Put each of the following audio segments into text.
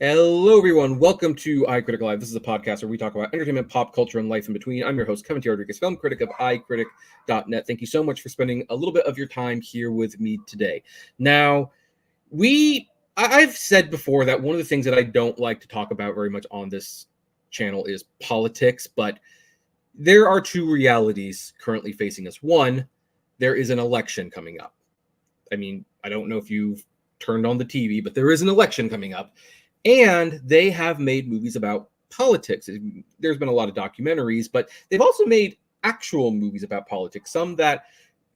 Hello, everyone. Welcome to iCritic Live. This is a podcast where we talk about entertainment, pop culture, and life in between. I'm your host, Kevin T. Rodriguez, film critic of iCritic.net. Thank you so much for spending a little bit of your time here with me today. Now, I've said before that one of the things that I don't like to talk about very much on this channel is politics, but there are two realities currently facing us. One, there is an election coming up. I mean, I don't know if you've turned on the TV, but there is an election coming up. And they have made movies about politics. There's been a lot of documentaries, but they've also made actual movies about politics. Some that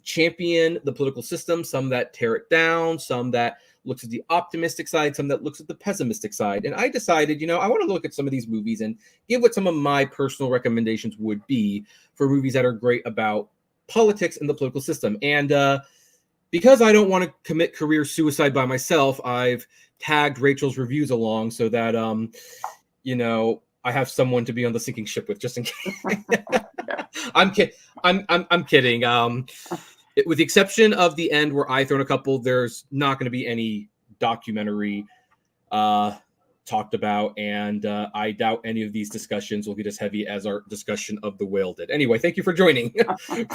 champion the political system, some that tear it down, some that looks at the optimistic side, some that looks at the pessimistic side. And I decided, I want to look at some of these movies and give what some of my personal recommendations would be for movies that are great about politics and the political system. And because I don't want to commit career suicide by myself, I've tagged Rachel's reviews along so that I have someone to be on the sinking ship with, just in case. I'm kidding. With the exception of the end where I throw in a couple, there's not going to be any documentary talked about, and I doubt any of these discussions will get as heavy as our discussion of The Whale did. Anyway, thank you for joining,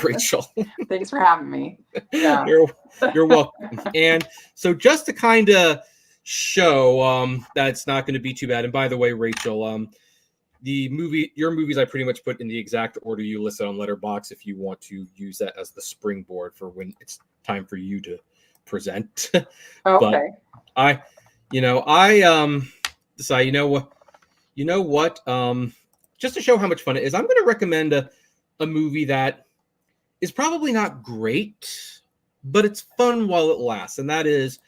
Rachel. Thanks for having me. Yeah. You're welcome. And so just to kind of show that it's not going to be too bad, and by the way, Rachel, your movies I pretty much put in the exact order you listed on Letterboxd if you want to use that as the springboard for when it's time for you to present. Okay. But I decide, just to show how much fun it is, I'm going to recommend a movie that is probably not great, but it's fun while it lasts, and that is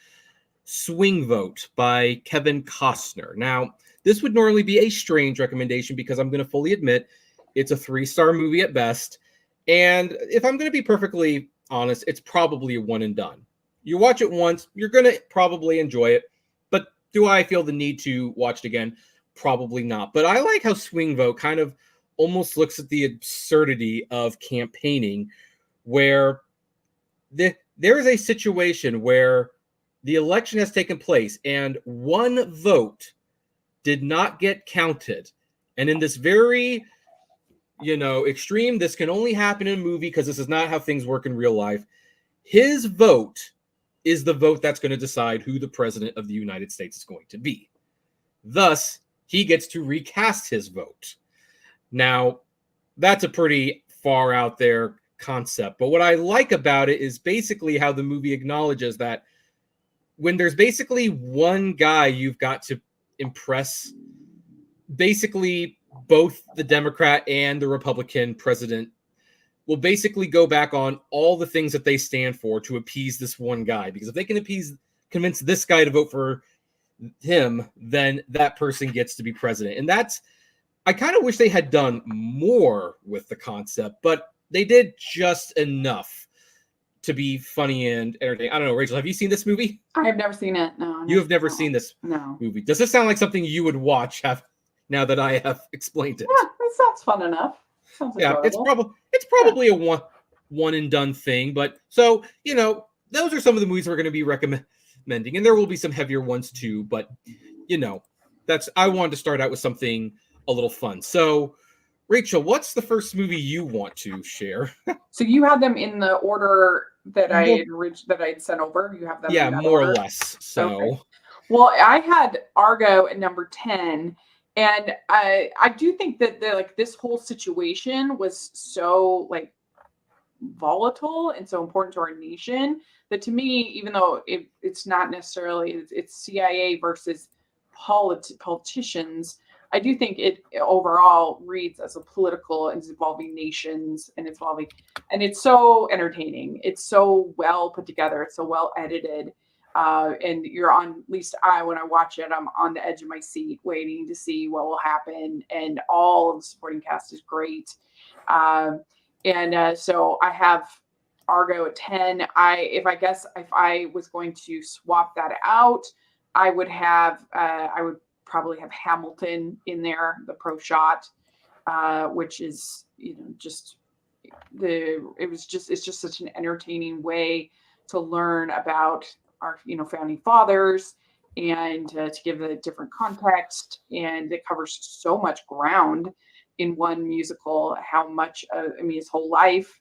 Swing Vote by Kevin Costner. Now, this would normally be a strange recommendation because I'm going to fully admit it's a 3-star movie at best, and if I'm going to be perfectly honest, it's probably a one and done. You watch it once, you're going to probably enjoy it, but do I feel the need to watch it again? Probably not. But I like how Swing Vote kind of almost looks at the absurdity of campaigning, where there is a situation where the election has taken place and one vote did not get counted. And in this very, extreme, this can only happen in a movie because this is not how things work in real life. His vote is the vote that's going to decide who the president of the United States is going to be. Thus, he gets to recast his vote. Now, that's a pretty far out there concept. But what I like about it is basically how the movie acknowledges that when there's basically one guy you've got to impress, basically both the Democrat and the Republican president will basically go back on all the things that they stand for to appease this one guy. Because if they can convince this guy to vote for him, then that person gets to be president. And I kind of wish they had done more with the concept, but they did just enough to be funny and entertaining. I don't know, Rachel, have you seen this movie? I have never seen it. No. You have never seen this movie. Does this sound like something you would watch now that I have explained it? Yeah, it sounds fun enough. Sounds enjoyable. It's probably a one and done thing, but so, those are some of the movies we're going to be recommending, and there will be some heavier ones too, but I wanted to start out with something a little fun. So, Rachel, what's the first movie you want to share? So you had them in the order that I had sent over. You have them, yeah, in that more order? or less. So, okay. Well, I had Argo at number 10, and I do think that this whole situation was so volatile and so important to our nation that, to me, even though it's not necessarily it's CIA versus politicians, I do think it overall reads as a political and it's involving nations and it's so entertaining. It's so well put together. It's so well edited. And you're on, at least when I watch it, I'm on the edge of my seat waiting to see what will happen. And all of the supporting cast is great. So I have Argo at 10. If I was going to swap that out, I would probably have Hamilton in there, the pro shot, which is, it's just such an entertaining way to learn about our, founding fathers and to give a different context. And it covers so much ground in one musical, how much, his whole life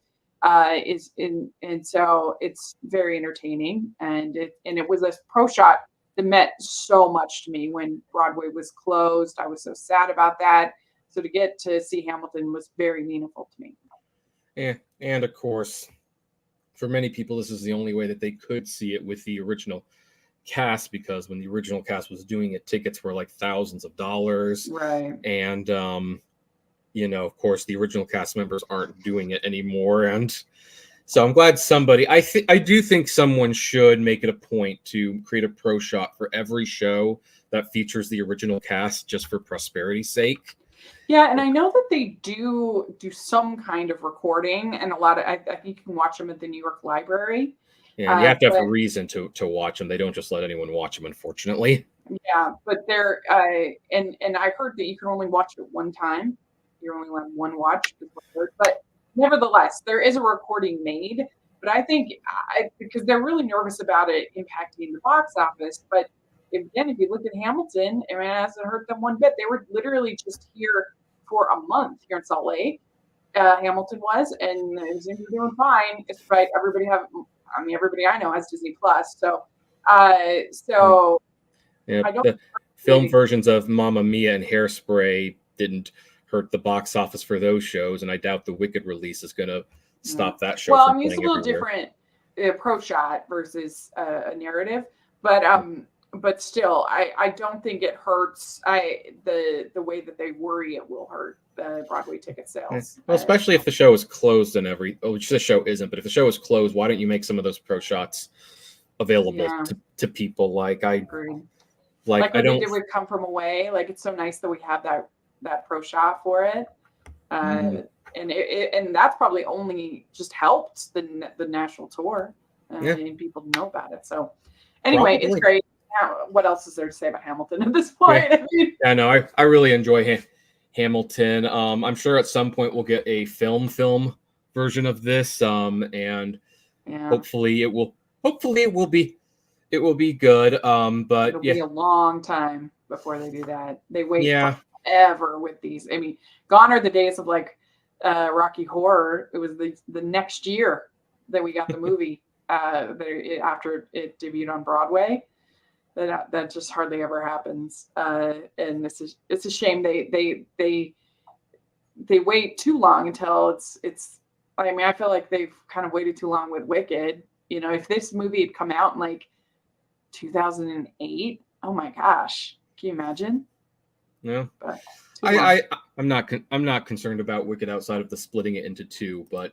is in. And so it's very entertaining. And it was a pro shot that meant so much to me when Broadway was closed. I was so sad about that. So to get to see Hamilton was very meaningful to me. And of course, for many people, this is the only way that they could see it with the original cast, because when the original cast was doing it, tickets were like thousands of dollars. Right. And, of course, the original cast members aren't doing it anymore. And so I'm glad I do think someone should make it a point to create a pro shot for every show that features the original cast, just for prosperity's sake. Yeah, and I know that they do some kind of recording, and I think you can watch them at the New York Library. Yeah, you have to have a reason to watch them. They don't just let anyone watch them, unfortunately. Yeah, but they're and I heard that you can only watch it one time. You're only allowed one watch, but nevertheless, there is a recording made. But I think because they're really nervous about it impacting the box office. But again, if you look at Hamilton, it hasn't hurt them one bit. They were literally just here for a month here in Salt Lake. Hamilton was, and it seems to be doing fine. Despite everybody I know has Disney Plus. So yeah, the film versions of Mamma Mia and Hairspray didn't hurt the box office for those shows, and I doubt the Wicked release is going to stop that show. Well, it's a little different, pro shot versus a narrative, but still, I don't think it hurts. The way that they worry it will hurt the Broadway ticket sales. Well, especially if the show is closed which the show isn't, but if the show is closed, why don't you make some of those pro shots available to people? Like I agree. Like I don't. Did we Come From Away? Like, it's so nice that we have that pro shot for it. And that's probably only just helped the national tour and people know about it. So anyway, It's great. Now, what else is there to say about Hamilton at this point? I really enjoy Hamilton. I'm sure at some point we'll get a film version of this. And hopefully it will be good. But it'll be a long time before they do that. They wait forever with these. Gone are the days of like Rocky Horror. It was the next year that we got the movie after it debuted on Broadway. That just hardly ever happens. And it's a shame they wait too long until it's. I feel like they've kind of waited too long with Wicked. If this movie had come out in like 2008, oh my gosh, can you imagine? Yeah, I'm not concerned about Wicked outside of the splitting it into two, but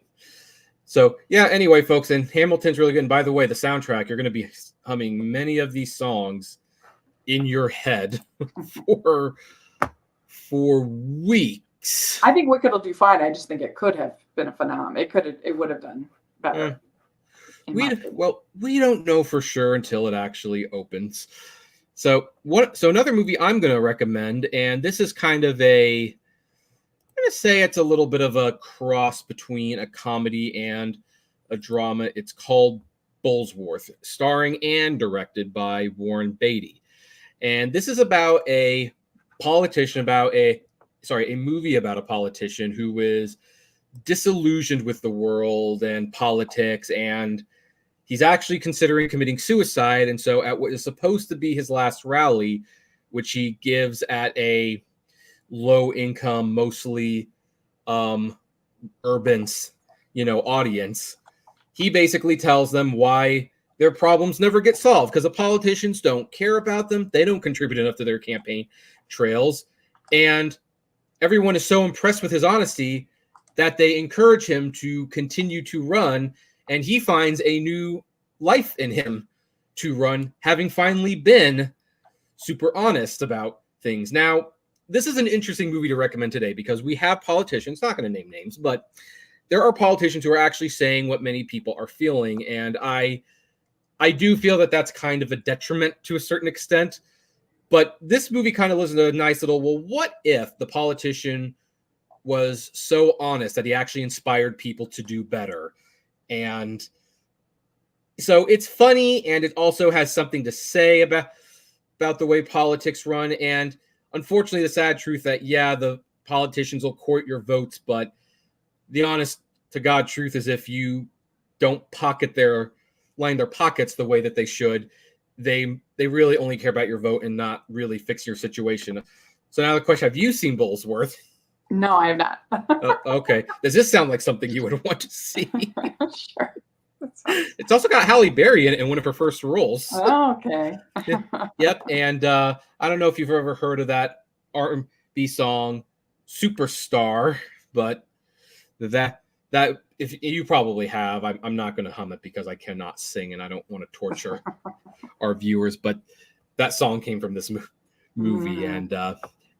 so yeah. Anyway, folks, and Hamilton's really good. And by the way, the soundtrack, you're going to be humming many of these songs in your head for weeks. I think Wicked will do fine. I just think it could have been a phenomenon. It would have done better. We don't know for sure until it actually opens. So another movie I'm going to recommend, and this is kind of I'm going to say it's a little bit of a cross between a comedy and a drama. It's called Bullsworth, starring and directed by Warren Beatty. And this is about a movie about a politician who is disillusioned with the world and politics, and he's actually considering committing suicide. And so at what is supposed to be his last rally, which he gives at a low income, mostly urban, audience, he basically tells them why their problems never get solved, because the politicians don't care about them. They don't contribute enough to their campaign trails. And everyone is so impressed with his honesty that they encourage him to continue to run. And he finds a new life in him to run, having finally been super honest about things. Now, this is an interesting movie to recommend today because we have politicians, not going to name names, but there are politicians who are actually saying what many people are feeling. And I do feel that that's kind of a detriment to a certain extent. But this movie kind of lives in a nice little, well, what if the politician was so honest that he actually inspired people to do better? And so it's funny, and it also has something to say about. about the way politics run. And unfortunately, the sad truth that, yeah, the politicians will court your votes, but the honest to God truth is if you don't line their pockets the way that they should, they really only care about your vote and not really fix your situation. So now the question, have you seen Bullsworth? No, I have not. Okay. Does this sound like something you would want to see? Sure. It's also got Halle Berry in one of her first roles. Oh, okay. Yep. And I don't know if you've ever heard of that R&B song, Superstar, but that if you probably have, I'm not going to hum it because I cannot sing and I don't want to torture our viewers, but that song came from this movie. And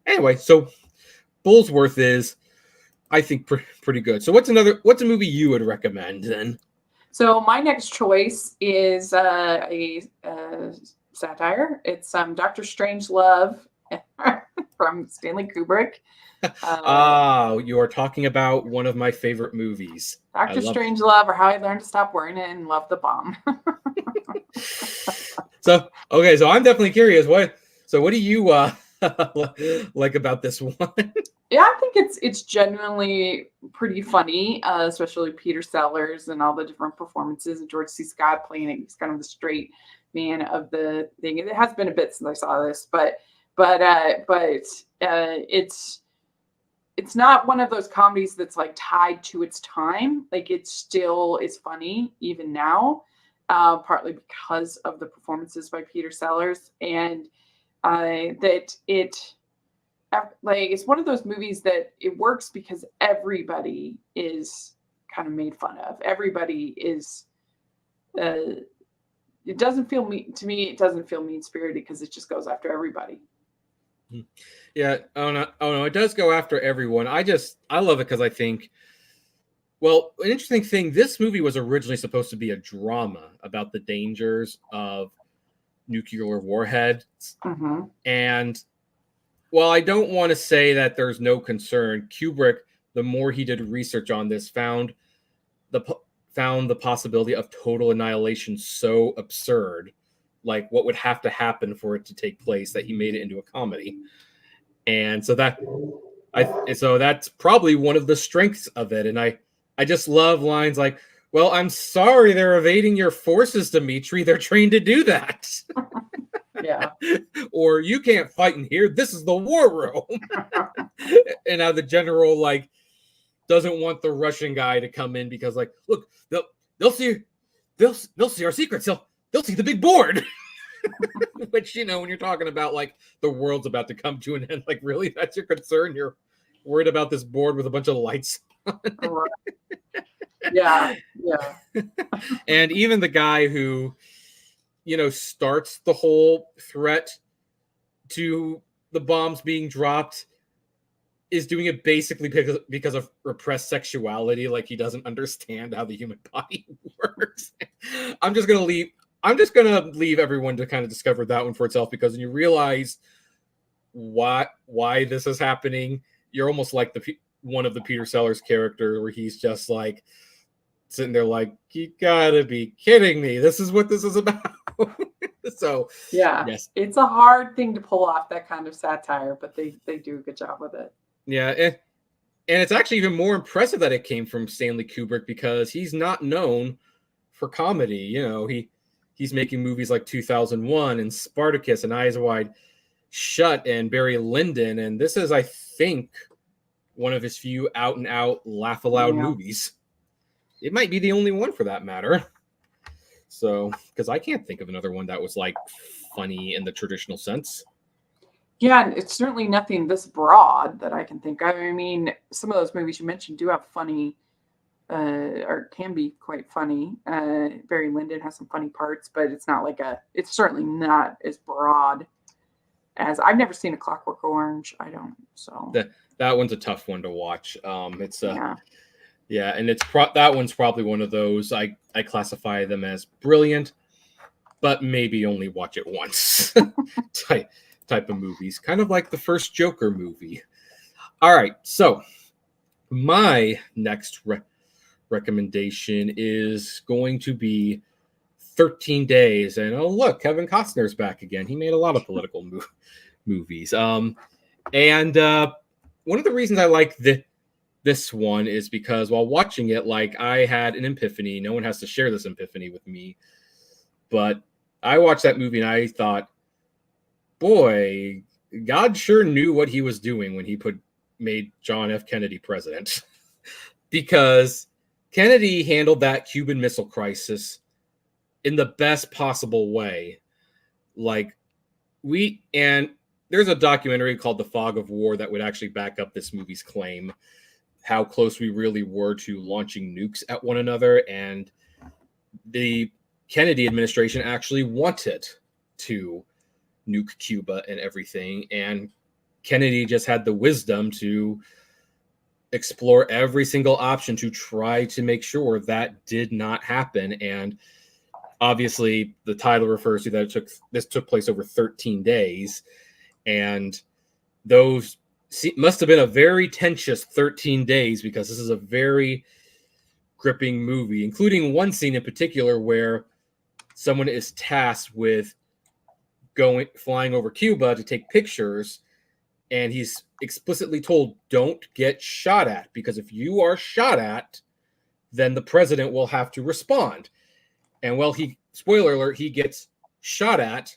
anyway, so Bullsworth is, I think, pretty good. So what's a movie you would recommend then? So my next choice is a satire. It's Dr. Strangelove from Stanley Kubrick. You are talking about one of my favorite movies. Dr. Strangelove, or How I Learned to Stop Wearing It and Love the Bomb. So I'm definitely curious. What do you like about this one? Yeah, I think it's genuinely pretty funny, especially Peter Sellers and all the different performances, and George C. Scott playing it. He's kind of the straight man of the thing. It has been a bit since I saw this, but it's not one of those comedies that's like tied to its time. Like it still is funny even now, partly because of the performances by Peter Sellers, and that it's one of those movies that it works because everybody is kind of made fun of. Everybody is. It doesn't feel to me. It doesn't feel mean-spirited because it just goes after everybody. Yeah. Oh no. It does go after everyone. I love it because I think, well, an interesting thing. This movie was originally supposed to be a drama about the dangers of nuclear warheads, and while I don't want to say that there's no concern, Kubrick, the more he did research on this, found the possibility of total annihilation so absurd, like what would have to happen for it to take place, that he made it into a comedy. And so that's probably one of the strengths of it. And I just love lines like, "Well, I'm sorry they're evading your forces, Dimitri. They're trained to do that." Yeah. Or, "You can't fight in here. This is the war room." And now the general doesn't want the Russian guy to come in because look, they'll see our secrets. They'll see the big board. Which, when you're talking about the world's about to come to an end, really, that's your concern? You're worried about this board with a bunch of lights on it? Yeah. And even the guy who starts the whole threat to the bombs being dropped is doing it basically because of repressed sexuality. He doesn't understand how the human body works. I'm just gonna leave everyone to kind of discover that one for itself, because when you realize why this is happening, you're almost like one of the Peter Sellers character, where he's just sitting there you gotta be kidding me. This is what this is about. So yeah, yes, it's a hard thing to pull off, that kind of satire, but they do a good job with it. Yeah, and it's actually even more impressive that it came from Stanley Kubrick, because he's not known for comedy. He's making movies like 2001 and Spartacus and Eyes Wide Shut and Barry Lyndon, and this is, I think, one of his few out and out laugh aloud movies. It might be the only one, for that matter. So, because I can't think of another one that was funny in the traditional sense. Yeah, it's certainly nothing this broad that I can think of. I mean, some of those movies you mentioned do have funny, or can be quite funny. Barry Lyndon has some funny parts, but it's not it's certainly not as broad as, I've never seen A Clockwork Orange. I don't, so. That one's a tough one to watch. Yeah, and that one's probably one of those I classify them as brilliant, but maybe only watch it once type of movies, kind of like the first Joker movie. All right, so my next recommendation is going to be 13 Days, and oh look, Kevin Costner's back again. He made a lot of political movies. And one of the reasons I like this one is because while watching it, like, I had an epiphany. No one has to share this epiphany with me, but I watched that movie and I thought, boy, God sure knew what he was doing when he made John F. Kennedy president. Because Kennedy handled that Cuban Missile Crisis in the best possible way. Like, and there's a documentary called The Fog of War that would actually back up this movie's claim, how close we really were to launching nukes at one another. And the Kennedy administration actually wanted to nuke Cuba and everything. And Kennedy just had the wisdom to explore every single option to try to make sure that did not happen. And obviously the title refers to that this took place over 13 days. And those must have been a very tenuous 13 days, because this is a very gripping movie, including one scene in particular where someone is tasked with flying over Cuba to take pictures, and he's explicitly told, don't get shot at, because if you are shot at, then the president will have to respond. And well, spoiler alert, he gets shot at,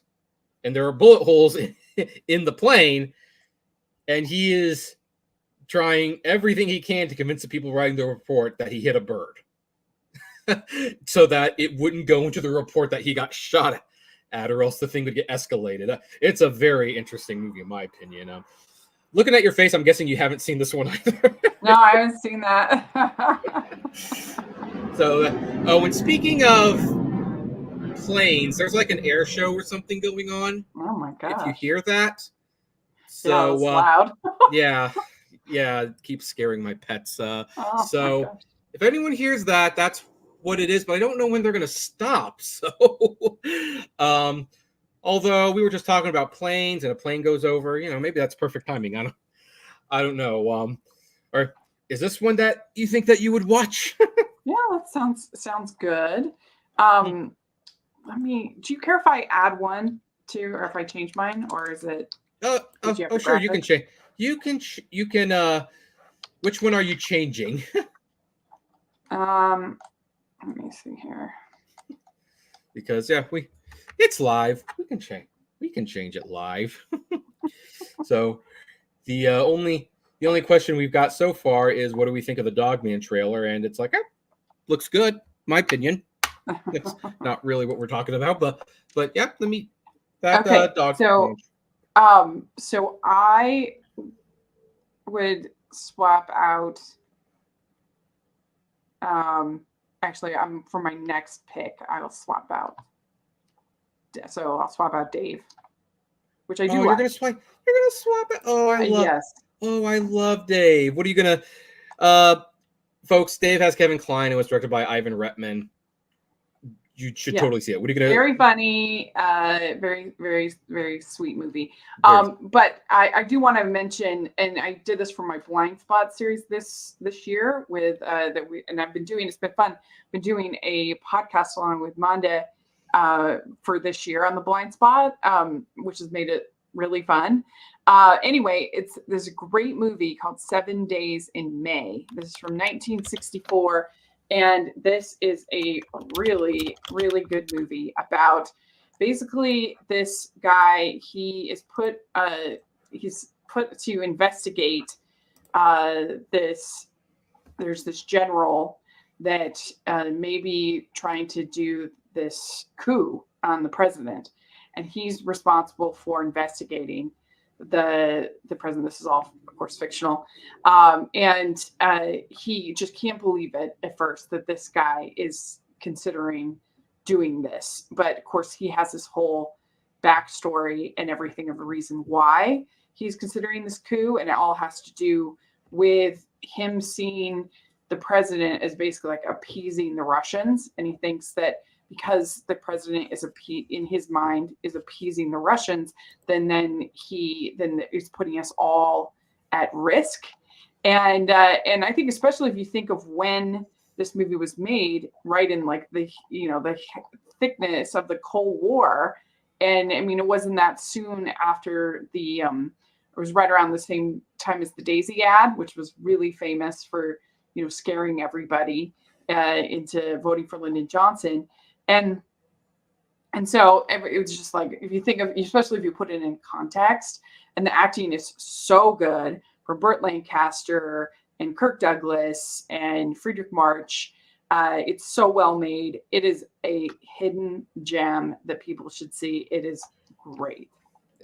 and there are bullet holes in the plane, and he is trying everything he can to convince the people writing the report that he hit a bird so that it wouldn't go into the report that he got shot at, or else the thing would get escalated. It's a very interesting movie, in my opinion. Looking at your face, I'm guessing you haven't seen this one either. No, I haven't seen that. So, when speaking of planes, there's like an air show or something going on. Oh my gosh. If you hear that. So, yeah, loud. yeah, it keeps scaring my pets. Oh, so if anyone hears that, that's what it is, but I don't know when they're going to stop. So, although we were just talking about planes and a plane goes over, maybe that's perfect timing. I don't know. Or is this one that you think that you would watch? Yeah, that sounds good. Do you care if I add one too, or if I change mine, or is it? Sure. You can change. You can. Which one are you changing? Let me see here. Because it's live. We can change it live. So the only question we've got so far is, what do we think of the Dogman trailer? And it's like, looks good, my opinion. It's not really what we're talking about, but yeah, dog. So I would swap out. Actually, for my next pick, I'll swap out. So I'll swap out Dave, which I do. You're gonna swap it. Oh, I love. Yes. Oh, I love Dave. What are you gonna? Folks, Dave has Kevin Kline. It was directed by Ivan Reitman. You should totally see it. What are you gonna? Very funny, very, very, very sweet movie. But I do want to mention, and I did this for my Blind Spot series this year with I've been doing. It's been fun. Been doing a podcast along with Manda for this year on the Blind Spot, which has made it really fun. Anyway, there's a great movie called 7 Days in May. This is from 1964. And this is a really, really good movie about basically this guy. He's put to investigate this. There's this general that may be trying to do this coup on the president, and he's responsible for investigating the president. This is all, of course, fictional. And he just can't believe it at first that this guy is considering doing this. But of course, he has this whole backstory and everything of the reason why he's considering this coup. And it all has to do with him seeing the president as basically like appeasing the Russians. And he thinks that because the president is in his mind is appeasing the Russians, then he's putting us all at risk. And I think especially if you think of when this movie was made, right in like the thickness of the Cold War. And I mean, it wasn't that soon after it was right around the same time as the Daisy ad, which was really famous for, scaring everybody into voting for Lyndon Johnson. And so it was just like, if you think of, especially if you put it in context, and the acting is so good for Burt Lancaster and Kirk Douglas and Friedrich March. It's so well made. It is a hidden gem that people should see. It is great.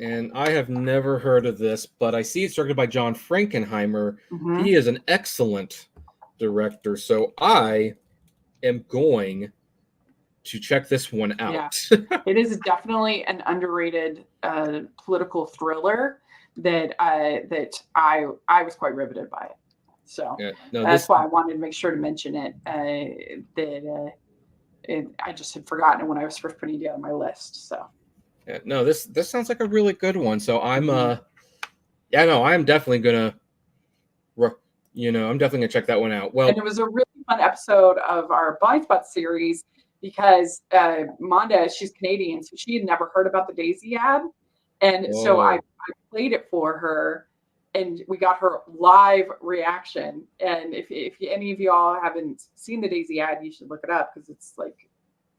And I have never heard of this, but I see it's directed by John Frankenheimer. Mm-hmm. He is an excellent director, so I am going to check this one out. Yeah. It is definitely an underrated political thriller that I was quite riveted by it. So that's why I wanted to make sure to mention it. I just had forgotten it when I was first putting together my list. So this sounds like a really good one. So I'm I'm definitely gonna I'm definitely gonna check that one out. Well, and it was a really fun episode of our Blind Spot series because Monda, she's Canadian, so she had never heard about the Daisy ad, and so I played it for her. And we got her live reaction. And if any of y'all haven't seen the Daisy ad, you should look it up because it's like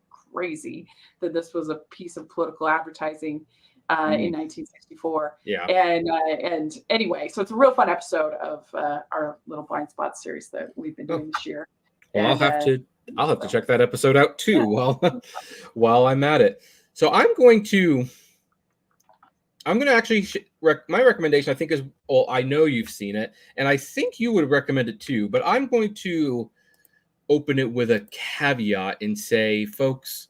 crazy that this was a piece of political advertising in 1964. Yeah. And anyway, so it's a real fun episode of our little Blind Spot series that we've been doing this year. Well, I'll have to check that episode out too while I'm at it. So I'm going to actually my recommendation, I think, is, well, I know you've seen it, and I think you would recommend it too, but I'm going to open it with a caveat and say, folks,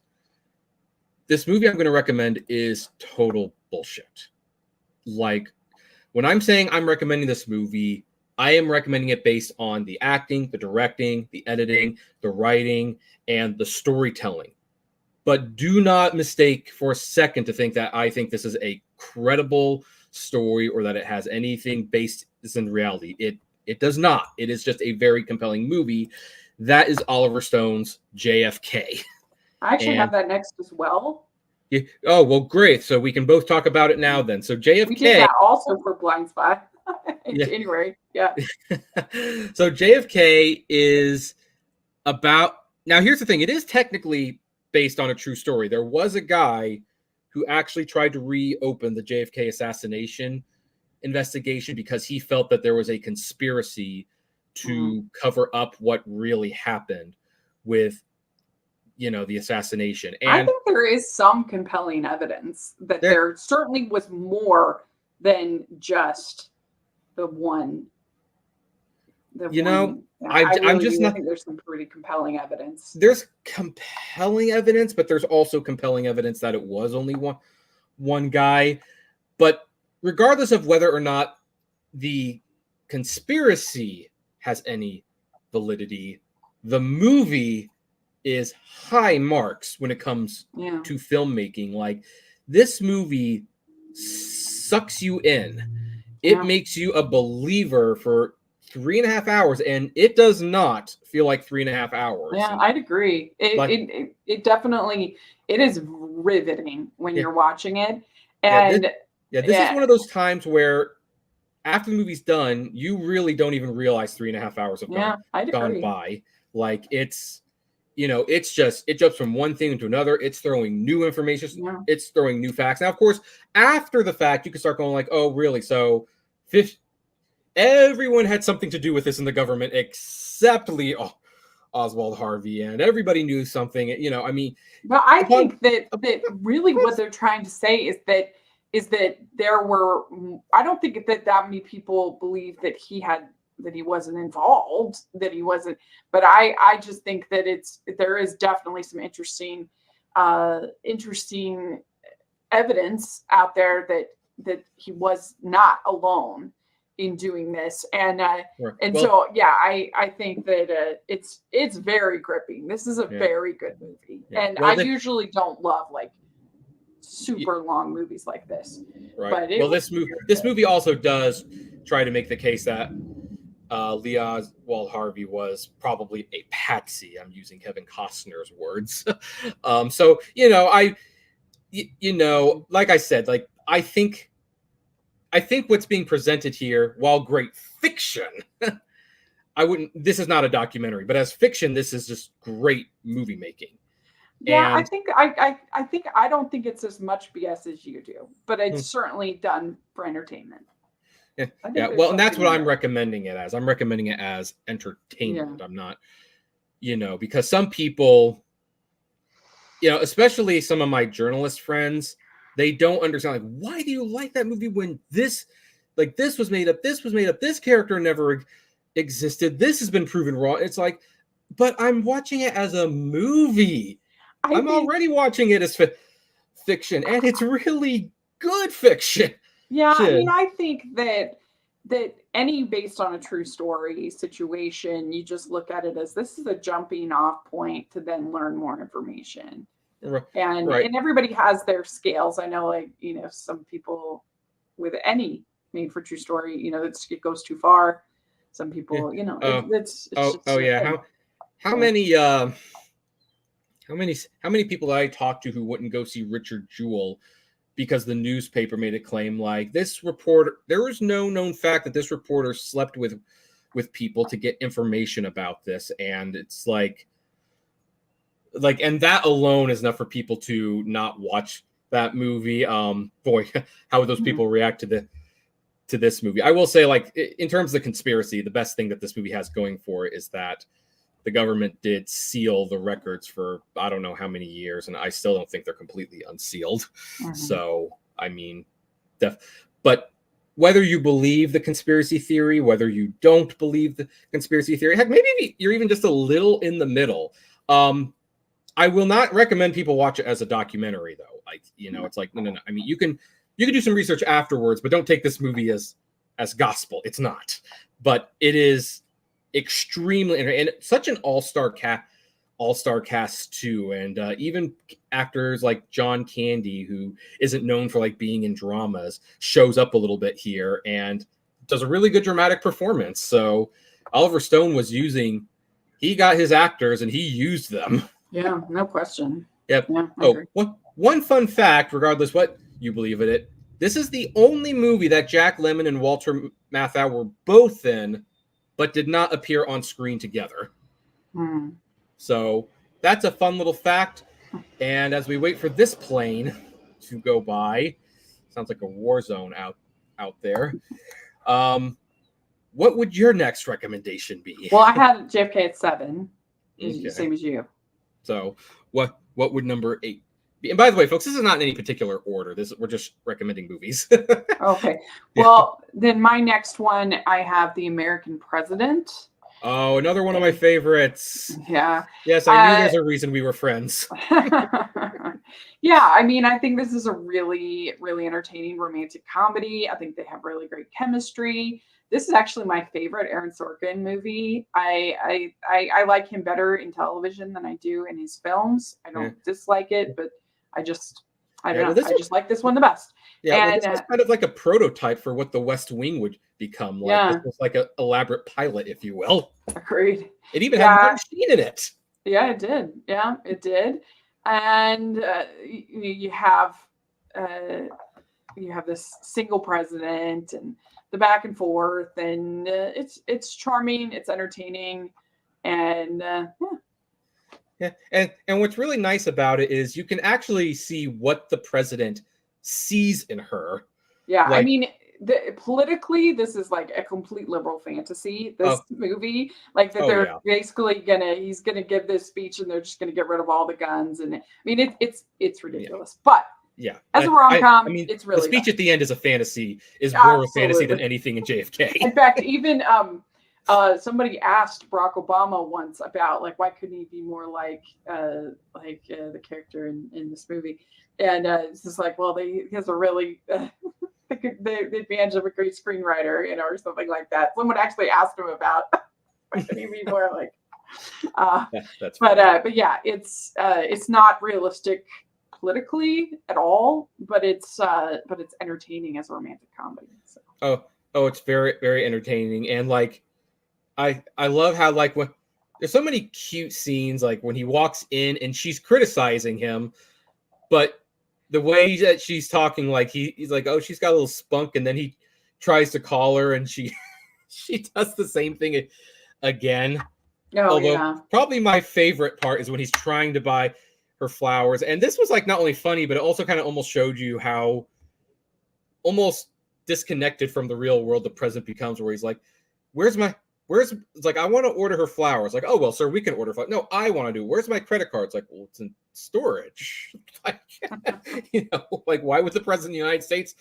this movie I'm going to recommend is total bullshit. Like, when I'm saying I'm recommending this movie, I am recommending it based on the acting, the directing, the editing, the writing, and the storytelling. But do not mistake for a second to think that I think this is a credible story or that it has anything based in reality. It does not. It is just a very compelling movie. That is Oliver Stone's JFK. I actually have that next as well. Yeah. Oh, well, great. So we can both talk about it now then. So JFK. We did that also for Blind Spot in January. Yeah. So JFK is about, now here's the thing. It is technically based on a true story. There was a guy who actually tried to reopen the JFK assassination investigation because he felt that there was a conspiracy to cover up what really happened with, the assassination. And I think there is some compelling evidence that there certainly was more than just the one. I think there's some pretty compelling evidence. There's compelling evidence, but there's also compelling evidence that it was only one guy. But regardless of whether or not the conspiracy has any validity, the movie is high marks when it comes to filmmaking. Like, this movie sucks you in. It makes you a believer for 3.5 hours, and it does not feel like 3.5 hours. Yeah, I'd agree. It definitely, it is riveting when you're watching it. And this is one of those times where after the movie's done, you really don't even realize 3.5 hours have gone by. Like, it's, it's just, it jumps from one thing to another. It's throwing new information. Yeah. It's throwing new facts. Now, of course, after the fact, you can start going like, oh, really? So everyone had something to do with this in the government except Oswald Harvey, and everybody knew something, But I think that really what they're trying to say is that there were, I don't think that many people believe that he wasn't involved, that he wasn't, but I just think that there is definitely some interesting evidence out there that he was not alone in doing this. And I think that it's very gripping. This is a very good movie. Yeah. And I usually don't love like super long movies like this. Right. But this movie also does try to make the case that Lee Oswald Harvey was probably a patsy. I'm using Kevin Costner's words. So like I said, like I think what's being presented here, while great fiction, I wouldn't. This is not a documentary, but as fiction, this is just great movie making. Yeah, I And think I don't think it's as much BS as you do, but it's certainly done for entertainment. yeah, well, and that's what I'm recommending it as. I'm recommending it as entertainment. Yeah. I'm not, because some people, especially some of my journalist friends, they don't understand, like, why do you like that movie when this was made up, this character never existed, this has been proven wrong. It's like, but I'm watching it as a movie. I'm already watching it as fiction, and it's really good fiction. Yeah, I mean, I think that any based on a true story situation, you just look at it as this is a jumping off point to then learn more information. And everybody has their scales. I know, like, some people with any made for true story, it goes too far. Some people, how many people I talked to who wouldn't go see Richard Jewell because the newspaper made a claim like this reporter, there was no known fact that this reporter slept with people to get information about this. And it's like, and that alone is enough for people to not watch that movie. Boy, how would those people react to this movie? I will say, like, in terms of the conspiracy, the best thing that this movie has going for it is that the government did seal the records for I don't know how many years, and I still don't think they're completely unsealed. So, I mean, but whether you believe the conspiracy theory, whether you don't believe the conspiracy theory, heck, maybe you're even just a little in the middle. I will not recommend people watch it as a documentary, though. Like, it's like, no. I mean, you can do some research afterwards, but don't take this movie as gospel. It's not, but it is extremely and such an all-star cast too, and even actors like John Candy, who isn't known for like being in dramas, shows up a little bit here and does a really good dramatic performance. So Oliver Stone he got his actors and he used them. Yeah, no question. Yep. Yeah, one fun fact, regardless what you believe in it, this is the only movie that Jack Lemmon and Walter Matthau were both in, but did not appear on screen together. So that's a fun little fact. And as we wait for this plane to go by, sounds like a war zone out there. What would your next recommendation be? Well, I had JFK at 7, same as you. So what would number 8 be? And by the way, folks, this is not in any particular order. We're just recommending movies. Okay. Well, then my next one, I have The American President. Oh, another one of my favorites. Yeah. Yes, I knew there's a reason we were friends. Yeah, I mean, I think this is a really, really entertaining romantic comedy. I think they have really great chemistry. This is actually my favorite Aaron Sorkin movie. I like him better in television than I do in his films. I don't dislike it, but I just just like this one the best. Yeah, this was kind of like a prototype for what The West Wing would become like. This was like an elaborate pilot, if you will. Agreed. It even had Martin Sheen in it. Yeah, it did. Yeah, it did. And you have this single president and the back and forth, and it's charming, it's entertaining, and yeah. And what's really nice about it is you can actually see what the president sees in her. Yeah, like, I mean, politically, this is like a complete liberal fantasy. This movie, like that, they're basically he's gonna give this speech, and they're just gonna get rid of all the guns, and I mean, it's ridiculous, but. Yeah, as a rom-com, I mean, it's really the speech at the end is more of a fantasy than anything in JFK. In fact, even somebody asked Barack Obama once about like why couldn't he be more like the character in this movie, and it's just like, well, he has a really the advantage of a great screenwriter, or something like that. Someone actually asked him about why couldn't he be more like. But yeah, it's not realistic politically at all, but it's entertaining as a romantic comedy. So. Oh, it's very, very entertaining, and like I love how like when there's so many cute scenes like when he walks in and she's criticizing him, but the way that she's talking, like he's like, oh, she's got a little spunk, and then he tries to call her, and she she does the same thing again. Oh Although yeah. probably my favorite part is when he's trying to buy her flowers, and this was like not only funny, but it also kind of almost showed you how almost disconnected from the real world the president becomes, where he's like, where's it's like, I want to order her flowers. Like, oh well, sir, we can order flowers. No, I want to do. Where's my credit card? It's like, well, it's in storage. Like, like why would the president of the United States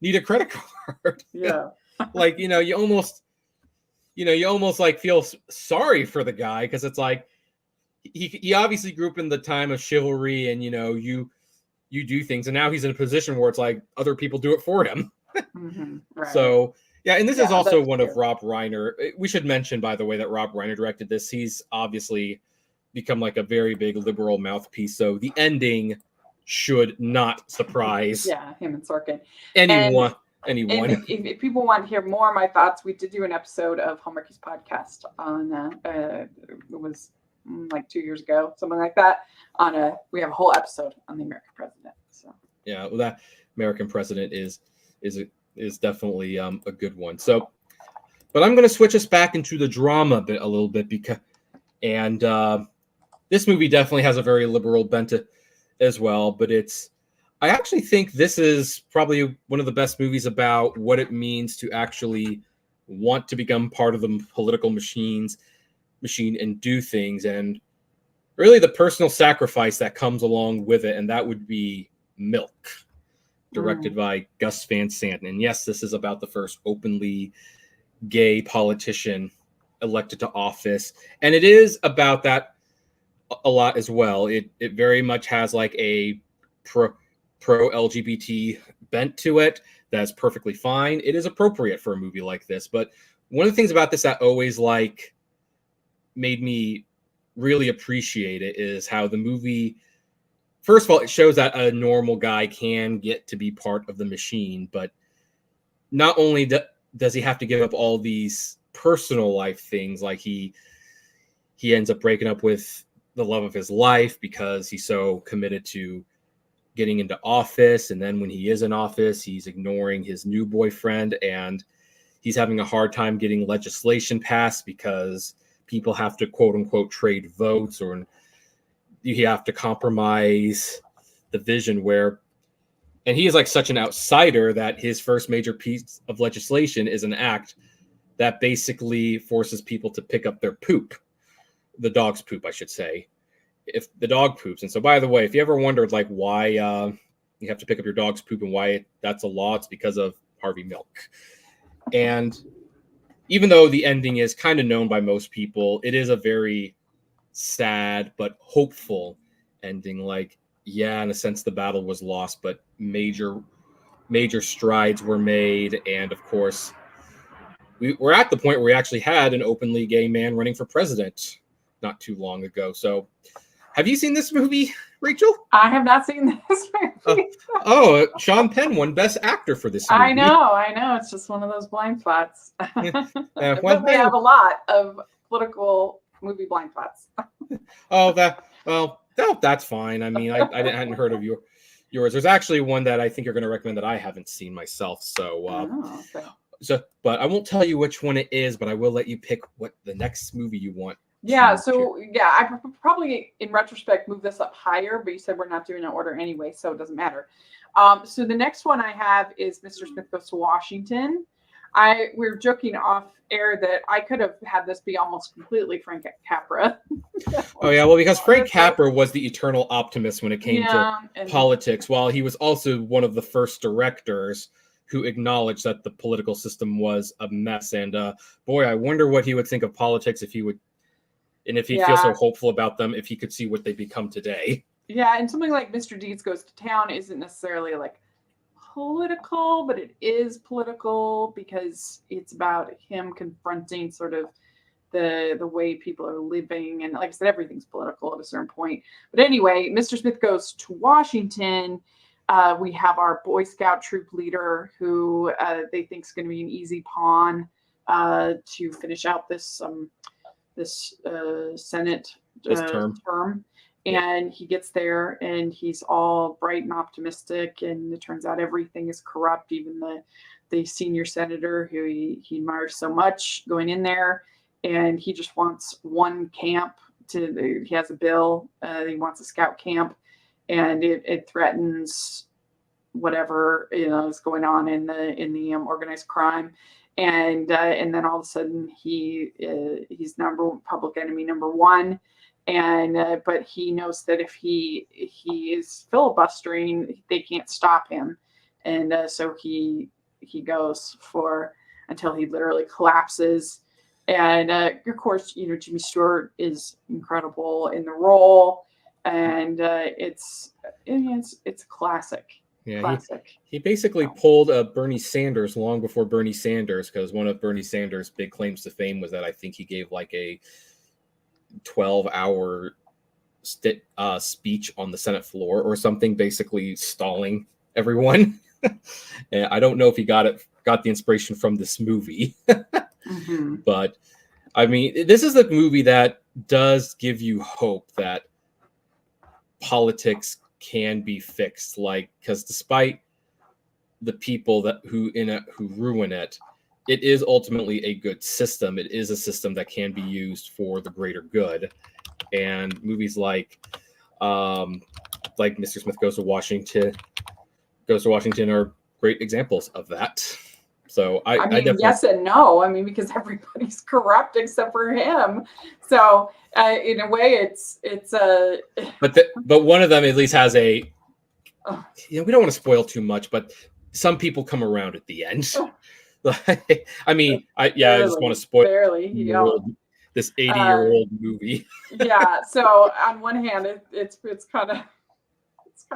need a credit card? Yeah. Like, you almost like feel sorry for the guy, because it's like he obviously grew up in the time of chivalry, and you do things, and now he's in a position where it's like other people do it for him. Mm-hmm. Right. So yeah, and this is also one true. of Rob Reiner. We should mention, by the way, that Rob Reiner directed this. He's obviously become like a very big liberal mouthpiece, so the ending should not surprise him and Sorkin. anyone. And if people want to hear more of my thoughts, we did do an episode of Hallmarkies podcast on it was like 2 years ago, something like that. We have a whole episode on the American president. So yeah, well, that American president is definitely a good one. So, but I'm going to switch us back into the drama bit a little bit, because this movie definitely has a very liberal bent as well, but I actually think this is probably one of the best movies about what it means to actually want to become part of the political machine and do things, and really the personal sacrifice that comes along with it. And that would be Milk, directed by Gus Van Sant. And yes, this is about the first openly gay politician elected to office. And it is about that a lot as well. It very much has like a pro LGBT bent to it. That's perfectly fine. It is appropriate for a movie like this. But one of the things about this that always like made me really appreciate it is how the movie, first of all, it shows that a normal guy can get to be part of the machine, but not only does he have to give up all these personal life things, like he ends up breaking up with the love of his life because he's so committed to getting into office. And then when he is in office, he's ignoring his new boyfriend, and he's having a hard time getting legislation passed because people have to quote unquote trade votes, or you have to compromise the vision and he is like such an outsider that his first major piece of legislation is an act that basically forces people to pick up their poop, the dog's poop, I should say, if the dog poops. And so, by the way, if you ever wondered like why you have to pick up your dog's poop and why that's a law, it's because of Harvey Milk. And even though the ending is kind of known by most people, it is a very sad but hopeful ending. Like, yeah, in a sense, the battle was lost, but major strides were made. And of course, we're at the point where we actually had an openly gay man running for president not too long ago. So have you seen this movie, Rachel? I have not seen this movie. Sean Penn won Best Actor for this movie. I know. It's just one of those blind spots. But we have a lot of political movie blind spots. That's fine. I mean, I hadn't heard of yours. There's actually one that I think you're going to recommend that I haven't seen myself. So, okay. But I won't tell you which one it is, but I will let you pick what the next movie you want. Yeah. So I probably in retrospect move this up higher, but you said we're not doing an order anyway, so it doesn't matter. So the next one I have is Mr. Smith Goes to Washington. We were joking off air that I could have had this be almost completely Frank Capra. Oh yeah, well, because Frank Capra was the eternal optimist when it came to politics, while he was also one of the first directors who acknowledged that the political system was a mess. And boy, I wonder what he would think of politics if he would, and if he feels so hopeful about them, if he could see what they become today. Yeah, and something like Mr. Deeds Goes to Town isn't necessarily like political, but it is political because it's about him confronting sort of the way people are living. And like I said, everything's political at a certain point. But anyway, Mr. Smith Goes to Washington. We have our Boy Scout troop leader who they think is going to be an easy pawn to finish out this Senate His term. And he gets there and he's all bright and optimistic, and it turns out everything is corrupt. Even the senior senator who he admires so much going in there, and he just wants one camp. He has a bill. He wants a scout camp, and it threatens whatever is going on in the organized crime. And then all of a sudden he's public enemy number one. And but he knows that if he is filibustering, they can't stop him, and so he goes for until he literally collapses. And of course, Jimmy Stewart is incredible in the role, and it's a classic. Yeah, classic. He basically pulled Bernie Sanders long before Bernie Sanders, because one of Bernie Sanders' big claims to fame was that I think he gave like a 12-hour speech on the Senate floor or something, basically stalling everyone. And I don't know if he got the inspiration from this movie. Mm-hmm. But I mean, this is a movie that does give you hope that politics can be fixed, because despite the people who ruin it, it is ultimately a good system. It is a system that can be used for the greater good. And movies like Mr. Smith Goes to Washington are great examples of that. So I mean, definitely, yes and no. I mean, because everybody's corrupt except for him. So in a way, it's but one of them at least has a. We don't want to spoil too much, but some people come around at the end. I mean, I just want to spoil this 80-year-old movie. Yeah. So on one hand, it's kind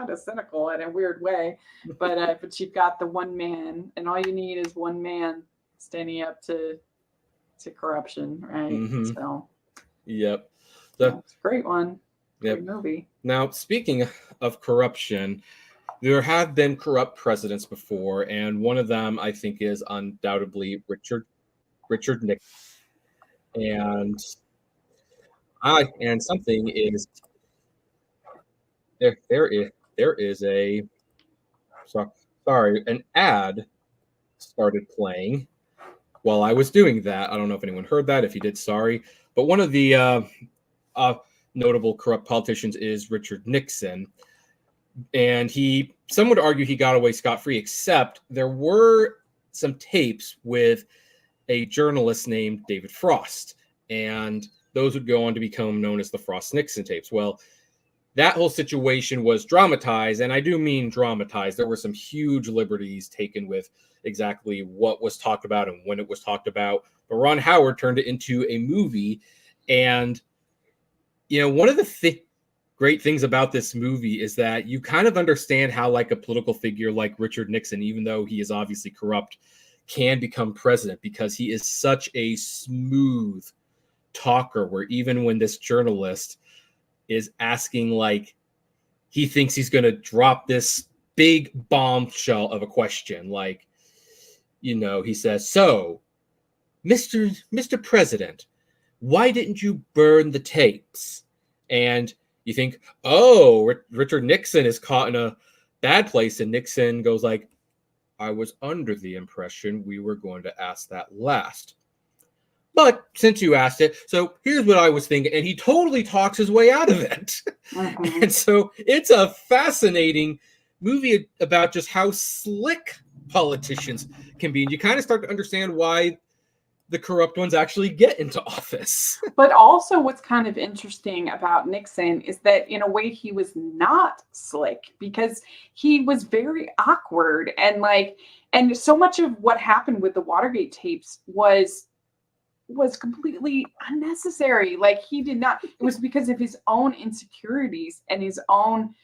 of cynical in a weird way, but you've got the one man, and all you need is one man standing up to corruption, right? Mm-hmm. So. Yep. It's a great one. Yep. Great movie. Now, speaking of corruption, there have been corrupt presidents before, and one of them I think is undoubtedly Richard Nixon. And something is there is a an ad started playing while I was doing that. I don't know if anyone heard that. If you did, sorry. But one of the notable corrupt politicians is Richard Nixon. And some would argue he got away scot-free, except there were some tapes with a journalist named David Frost. And those would go on to become known as the Frost-Nixon tapes. Well, that whole situation was dramatized, and I do mean dramatized. There were some huge liberties taken with exactly what was talked about and when it was talked about. But Ron Howard turned it into a movie. And, one of the great things about this movie is that you kind of understand how a political figure like Richard Nixon, even though he is obviously corrupt, can become president, because he is such a smooth talker, where even when this journalist is asking, he thinks he's going to drop this big bombshell of a question, he says, "So, Mr. President, why didn't you burn the tapes?" And you think, oh, Richard Nixon is caught in a bad place. And Nixon goes "I was under the impression we were going to ask that last. But since you asked it, so here's what I was thinking." And he totally talks his way out of it. Mm-hmm. And so it's a fascinating movie about just how slick politicians can be. And you kind of start to understand why the corrupt ones actually get into office. But also what's kind of interesting about Nixon is that in a way he was not slick, because he was very awkward, and so much of what happened with the Watergate tapes was completely unnecessary. He did not, it was because of his own insecurities and his own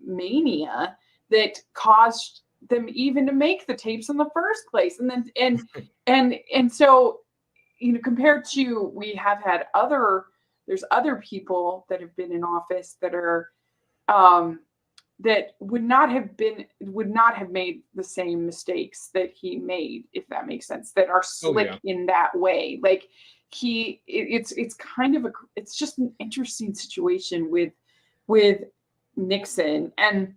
mania that caused them even to make the tapes in the first place. And then and so compared to, we have had there's other people that have been in office that are that would not have made the same mistakes that he made, if that makes sense, that are Oh slick yeah. in that way. Like it's kind of it's just an interesting situation with Nixon. And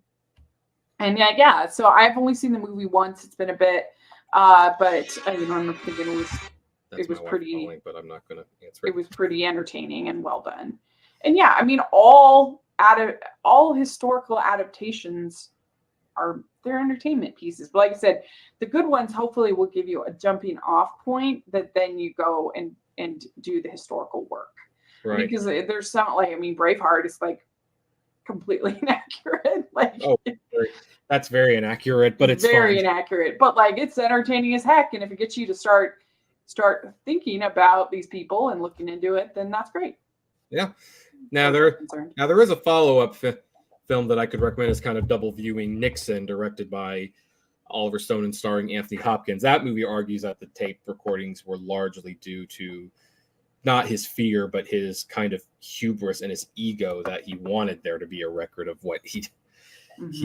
yeah, so I've only seen the movie once. It's been a bit, but I'm thinking That's it was my wife pretty calling, but I'm not going to answer it it. was pretty entertaining and well done. And yeah, I mean, all historical adaptations they're entertainment pieces. But like I said, the good ones hopefully will give you a jumping off point that then you go and do the historical work. Right. Because there's some, like, I mean, Braveheart is like completely inaccurate. Like, Oh, that's very inaccurate, but it's very fun. inaccurate. But like, it's entertaining as heck. And if it gets you to start thinking about these people and looking into it, then that's great. Yeah. Now there is a follow-up film that I could recommend as kind of double viewing, Nixon, directed by Oliver Stone and starring Anthony Hopkins. That movie argues that the tape recordings were largely due to not his fear, but his kind of hubris and his ego that he wanted there to be a record of what he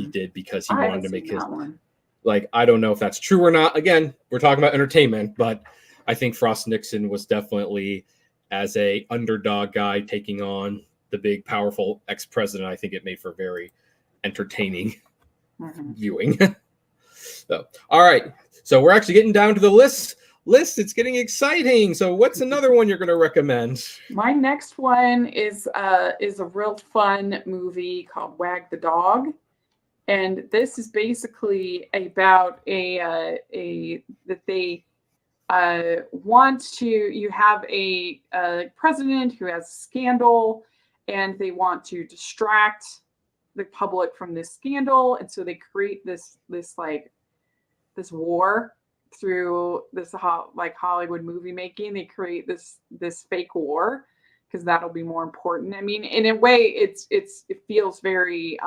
did, because he wanted to make his one. Like, I don't know if that's true or not. Again, we're talking about entertainment, but I think Frost Nixon was definitely, as a underdog guy taking on the big, powerful ex-president, I think it made for very entertaining viewing. So, all right. So we're actually getting down to the list. It's getting exciting. So what's another one you're going to recommend? My next one is a real fun movie called Wag the Dog. And this is basically about that they you have a president who has a scandal, and they want to distract the public from this scandal, and so they create this war through this like Hollywood movie making. They create this fake war because that'll be more important. I mean, in a way, it feels very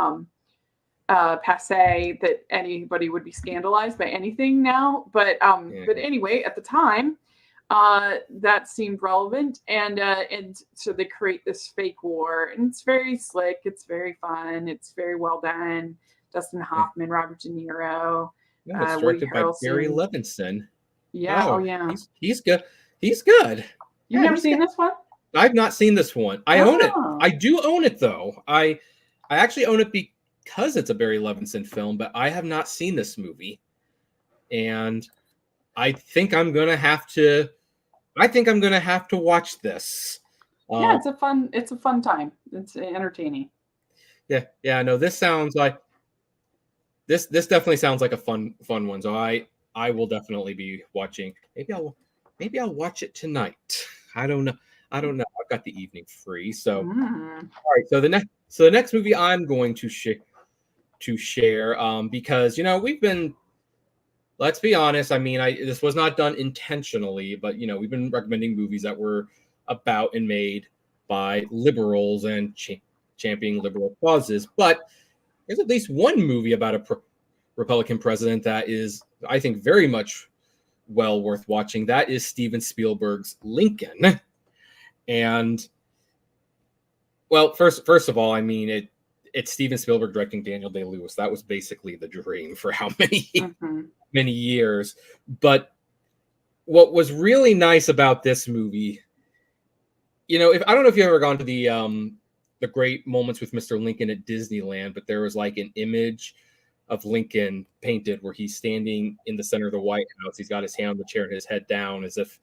passe that anybody would be scandalized by anything now, but anyway, at the time, that seemed relevant, and so they create this fake war, and it's very slick, it's very fun, it's very well done. Dustin Hoffman, Robert De Niro, No, it's directed by Barry Levinson. Yeah. Oh yeah. He's good. He's good. You've never seen this one? I've not seen this one. I own it. I do own it though. I actually own it because it's a Barry Levinson film, but I have not seen this movie, and I think I'm gonna have to. Watch this. Yeah, it's a fun time. It's entertaining. Yeah. No, this sounds like this definitely sounds like a fun one. So I will definitely be watching. Maybe I'll watch it tonight. I don't know. I've got the evening free. So all right. So the next movie I'm going to share, because we've been, let's be honest, I mean, this was not done intentionally, but we've been recommending movies that were about and made by liberals and championing liberal causes. But there's at least one movie about a Republican president that is, I think, very much well worth watching. That is Steven Spielberg's Lincoln. And well, first of all, I mean, it's Steven Spielberg directing Daniel Day-Lewis. That was basically the dream for how many years. But what was really nice about this movie, I don't know if you've ever gone to the Great Moments with Mr. Lincoln at Disneyland, but there was like an image of Lincoln painted where he's standing in the center of the White House. He's got his hand on the chair and his head down, as if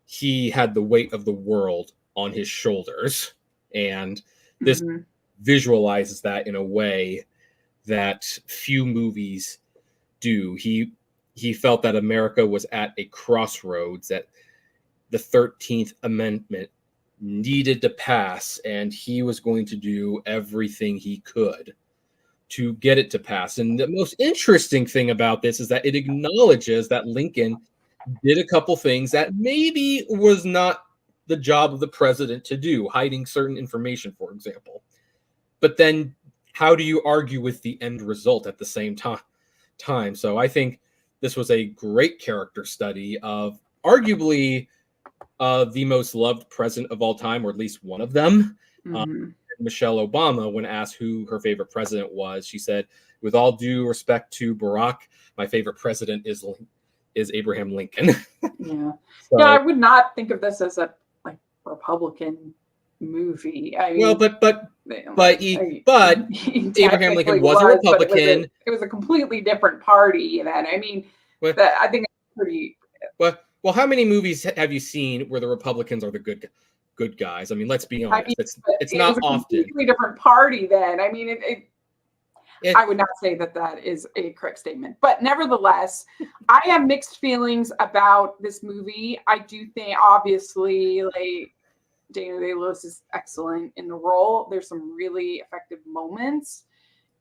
he had the weight of the world on his shoulders. And this visualizes that in a way that few movies do. He felt that America was at a crossroads, that the 13th Amendment needed to pass, and he was going to do everything he could to get it to pass. And the most interesting thing about this is that it acknowledges that Lincoln did a couple things that maybe was not the job of the president to do, hiding certain information, for example. But then how do you argue with the end result at the same time? So I think this was a great character study of arguably the most loved president of all time, or at least one of them. Michelle Obama, when asked who her favorite president was, she said, "With all due respect to Barack, my favorite president is Abraham Lincoln." Yeah. So, Yeah, I would not think of this as a like Republican movie. I well, mean, but he Abraham Lincoln technically was a was, but Republican. it was a completely different party then. I mean, Well, that I think it's pretty. well, how many movies have you seen where the Republicans are the good guys? I mean, let's be I mean, honest. It's it was not a often. completely different party then. I mean, It, I would not say that that is a correct statement, but nevertheless, I have mixed feelings about this movie. I do think, obviously, like Daniel Day-Lewis is excellent in the role. There's some really effective moments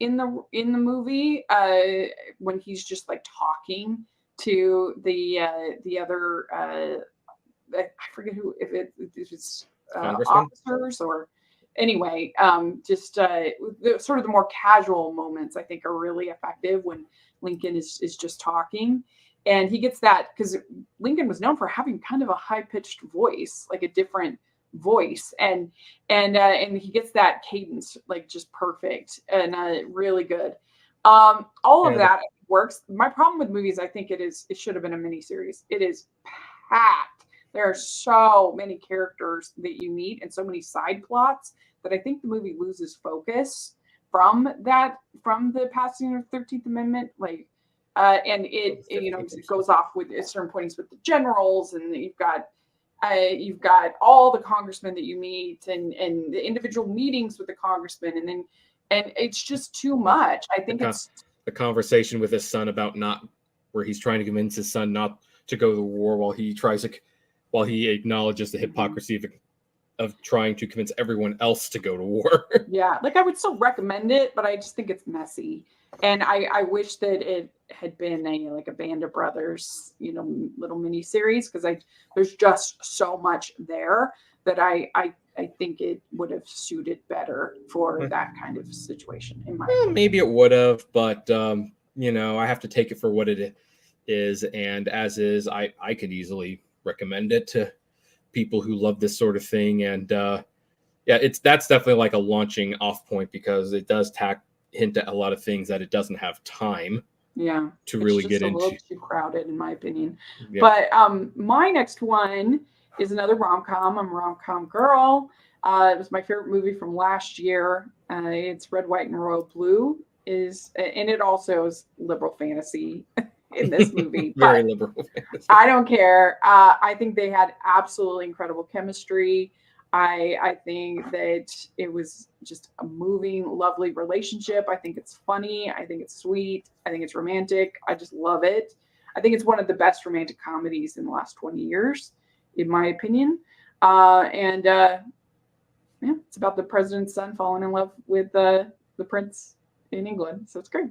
in the movie when he's just like talking to the other. I forget who if it's Congressman. officers or anyway, just sort of the more casual moments I think are really effective when Lincoln is just talking. And he gets that because Lincoln was known for having kind of a high pitched voice, like a different voice, and he gets that cadence like just perfect and really good. All of Yeah, that works. My problem with movies, I think it should have been a miniseries. It is packed. There are so many characters that you meet and so many side plots that I think the movie loses focus from the passing of the 13th Amendment. Like, and it goes off with at certain points with the generals, and you've got all the congressmen that you meet and the individual meetings with the congressmen, and it's just too much. I think it's the conversation with his son about where he's trying to convince his son not to go to the war while he acknowledges the hypocrisy of trying to convince everyone else to go to war. Yeah, like I would still recommend it, but I just think it's messy. And I wish that it had been like a Band of Brothers, little mini series, because there's just so much there that I think it would have suited better for that kind of situation. In my opinion. Maybe it would have, but I have to take it for what it is, and as is, I could easily recommend it to people who love this sort of thing. And that's definitely like a launching off point because it does hint at a lot of things that it doesn't have time to really get into. It's just a little too crowded in my opinion. But my next one is another rom-com. I'm a rom-com girl. It was my favorite movie from last year. It's Red, White, and Royal Blue and it also is liberal fantasy in this movie. Very liberal fantasy. I don't care. I think they had absolutely incredible chemistry. I think that it was just a moving, lovely relationship. I think it's funny. I think it's sweet. I think it's romantic. I just love it. I think it's one of the best romantic comedies in the last 20 years, in my opinion. It's about the president's son falling in love with the prince in England. So it's great.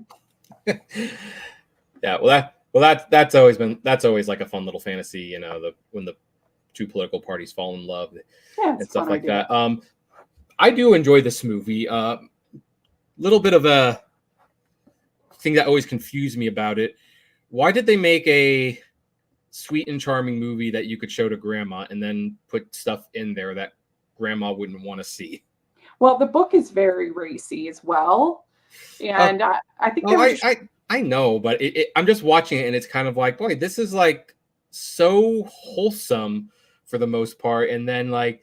Yeah, that's always like a fun little fantasy, when the two political parties fall in love and stuff like that. I do enjoy this movie. Little bit of a thing that always confused me about it. Why did they make a sweet and charming movie that you could show to grandma and then put stuff in there that grandma wouldn't want to see? Well, the book is very racy as well. And I think I know, but I'm just watching it and it's kind of like, boy, this is like so wholesome for the most part. And then like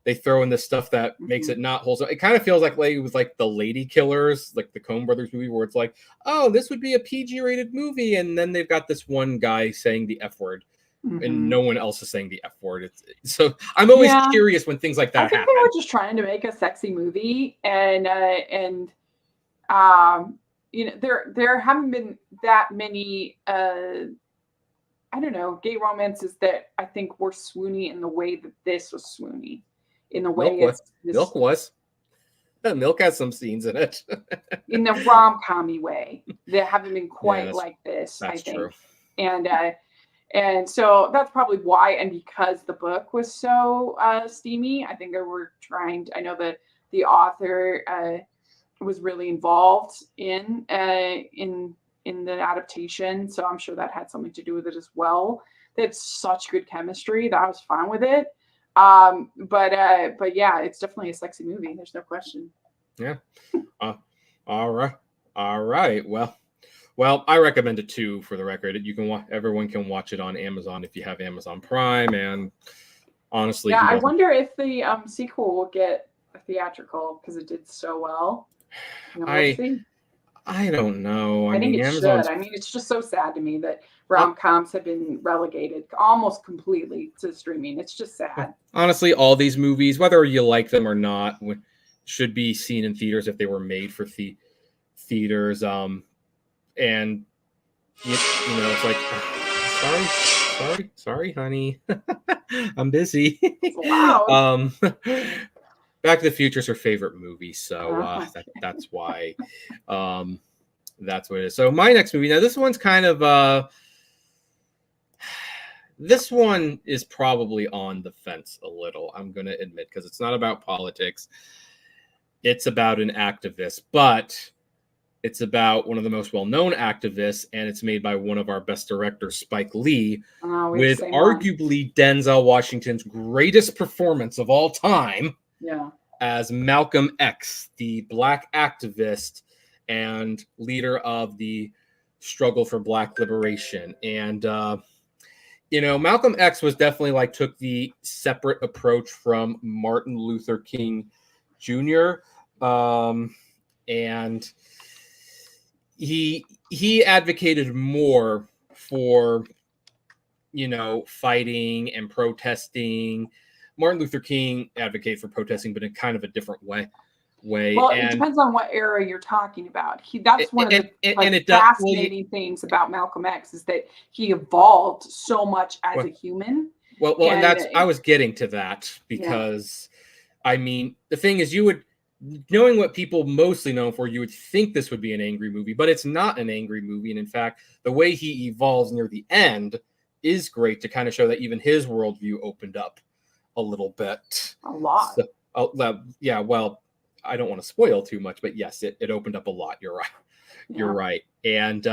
they throw in the stuff that makes it not wholesome. It kind of feels like it was like the Lady Killers, like the Coen Brothers movie, where it's like, oh, this would be a PG rated movie. And then they've got this one guy saying the F word and no one else is saying the F word. So I'm always curious when things like that happen. I think they were just trying to make a sexy movie and there haven't been that many gay romances that I think were swoony in the way that this was swoony. In the way Milk was. Milk has some scenes in it. In the rom-com-y way. They haven't been quite like this, I think. True. And so that's probably why, and because the book was so steamy, I think they were I know that the author was really involved in the adaptation, so I'm sure that had something to do with it as well. They had such good chemistry that I was fine with it. But yeah, it's definitely a sexy movie. There's no question. Yeah. All right. All right. Well, I recommend it too. For the record, you can everyone can watch it on Amazon if you have Amazon Prime. And honestly, Yeah, who I doesn't? wonder if the sequel will get a theatrical because it did so well. We'll see. I don't know. I think it Amazon's. should. I mean, it's just so sad to me that Uh, rom-coms have been relegated almost completely to streaming. It's just sad. honestly, all these movies, whether you like them or not, should be seen in theaters if they were made for theaters. And it's like, sorry, honey, I'm busy. It's loud. Back to the Future is her favorite movie, so that's why. That's what it is. So my next movie, now this one's kind of this one is probably on the fence a little, I'm going to admit, because it's not about politics. It's about an activist, but it's about one of the most well-known activists, and it's made by one of our best directors, Spike Lee, with arguably Denzel Washington's greatest performance of all time as Malcolm X, the Black activist and leader of the struggle for Black liberation. And Malcolm X was definitely took the separate approach from Martin Luther King Jr. And he advocated more for fighting and protesting. Martin Luther King advocated for protesting, but in kind of a different way. Well, it depends on what era you're talking about. That's one of the fascinating things about Malcolm X is that he evolved so much as a human. Well, and I was getting to that because, I mean, the thing is, knowing what people mostly know for, you would think this would be an angry movie, but it's not an angry movie. And in fact, the way he evolves near the end is great to kind of show that even his worldview opened up a little bit. A lot. So, yeah, well, I don't want to spoil too much, but yes, it opened up a lot. You're right. Yeah. You're right. And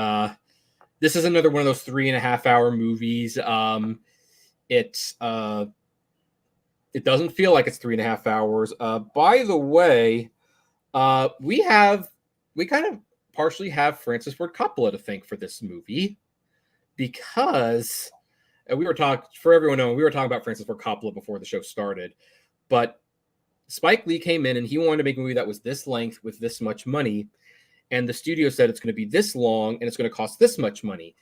this is another one of those 3.5-hour movies. It doesn't feel like it's 3.5 hours. By the way, we kind of partially have Francis Ford Coppola to thank for this movie, because we were talking about Francis Ford Coppola before the show started, but Spike Lee came in and he wanted to make a movie that was this length with this much money, and the studio said it's going to be this long and it's going to cost this much money,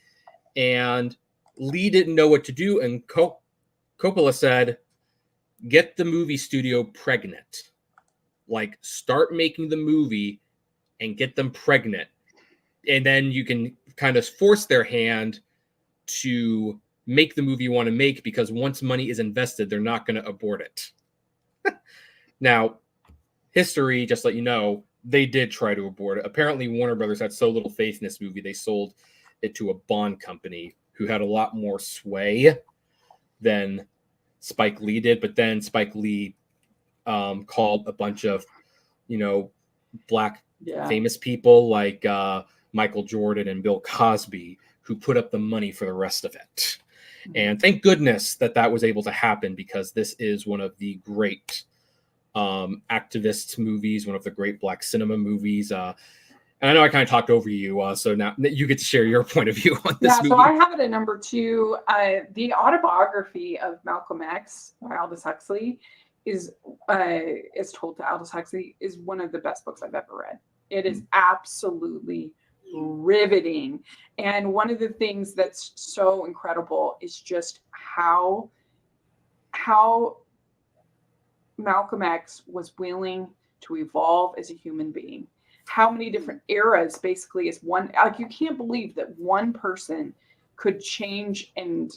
and Lee didn't know what to do, and Coppola said, get the movie studio pregnant. Start making the movie and get them pregnant. And then you can kind of force their hand to make the movie you want to make, because once money is invested, they're not going to abort it. Now, history, just let you know, they did try to abort it. Apparently, Warner Brothers had so little faith in this movie, they sold it to a Bond company who had a lot more sway than Spike Lee did. But then Spike Lee called a bunch of, Black famous people like Michael Jordan and Bill Cosby, who put up the money for the rest of it. Mm-hmm. And thank goodness that was able to happen, because this is one of the great activist movies, one of the great Black cinema movies. And I know I kind of talked over you, so now you get to share your point of view on this movie. So I have it at number 2. The autobiography of Malcolm X by Aldous Huxley is told to Aldous Huxley, is one of the best books I've ever read. It is absolutely riveting. And one of the things that's so incredible is just how Malcolm X was willing to evolve as a human being. How many different eras basically is one, you can't believe that one person could change and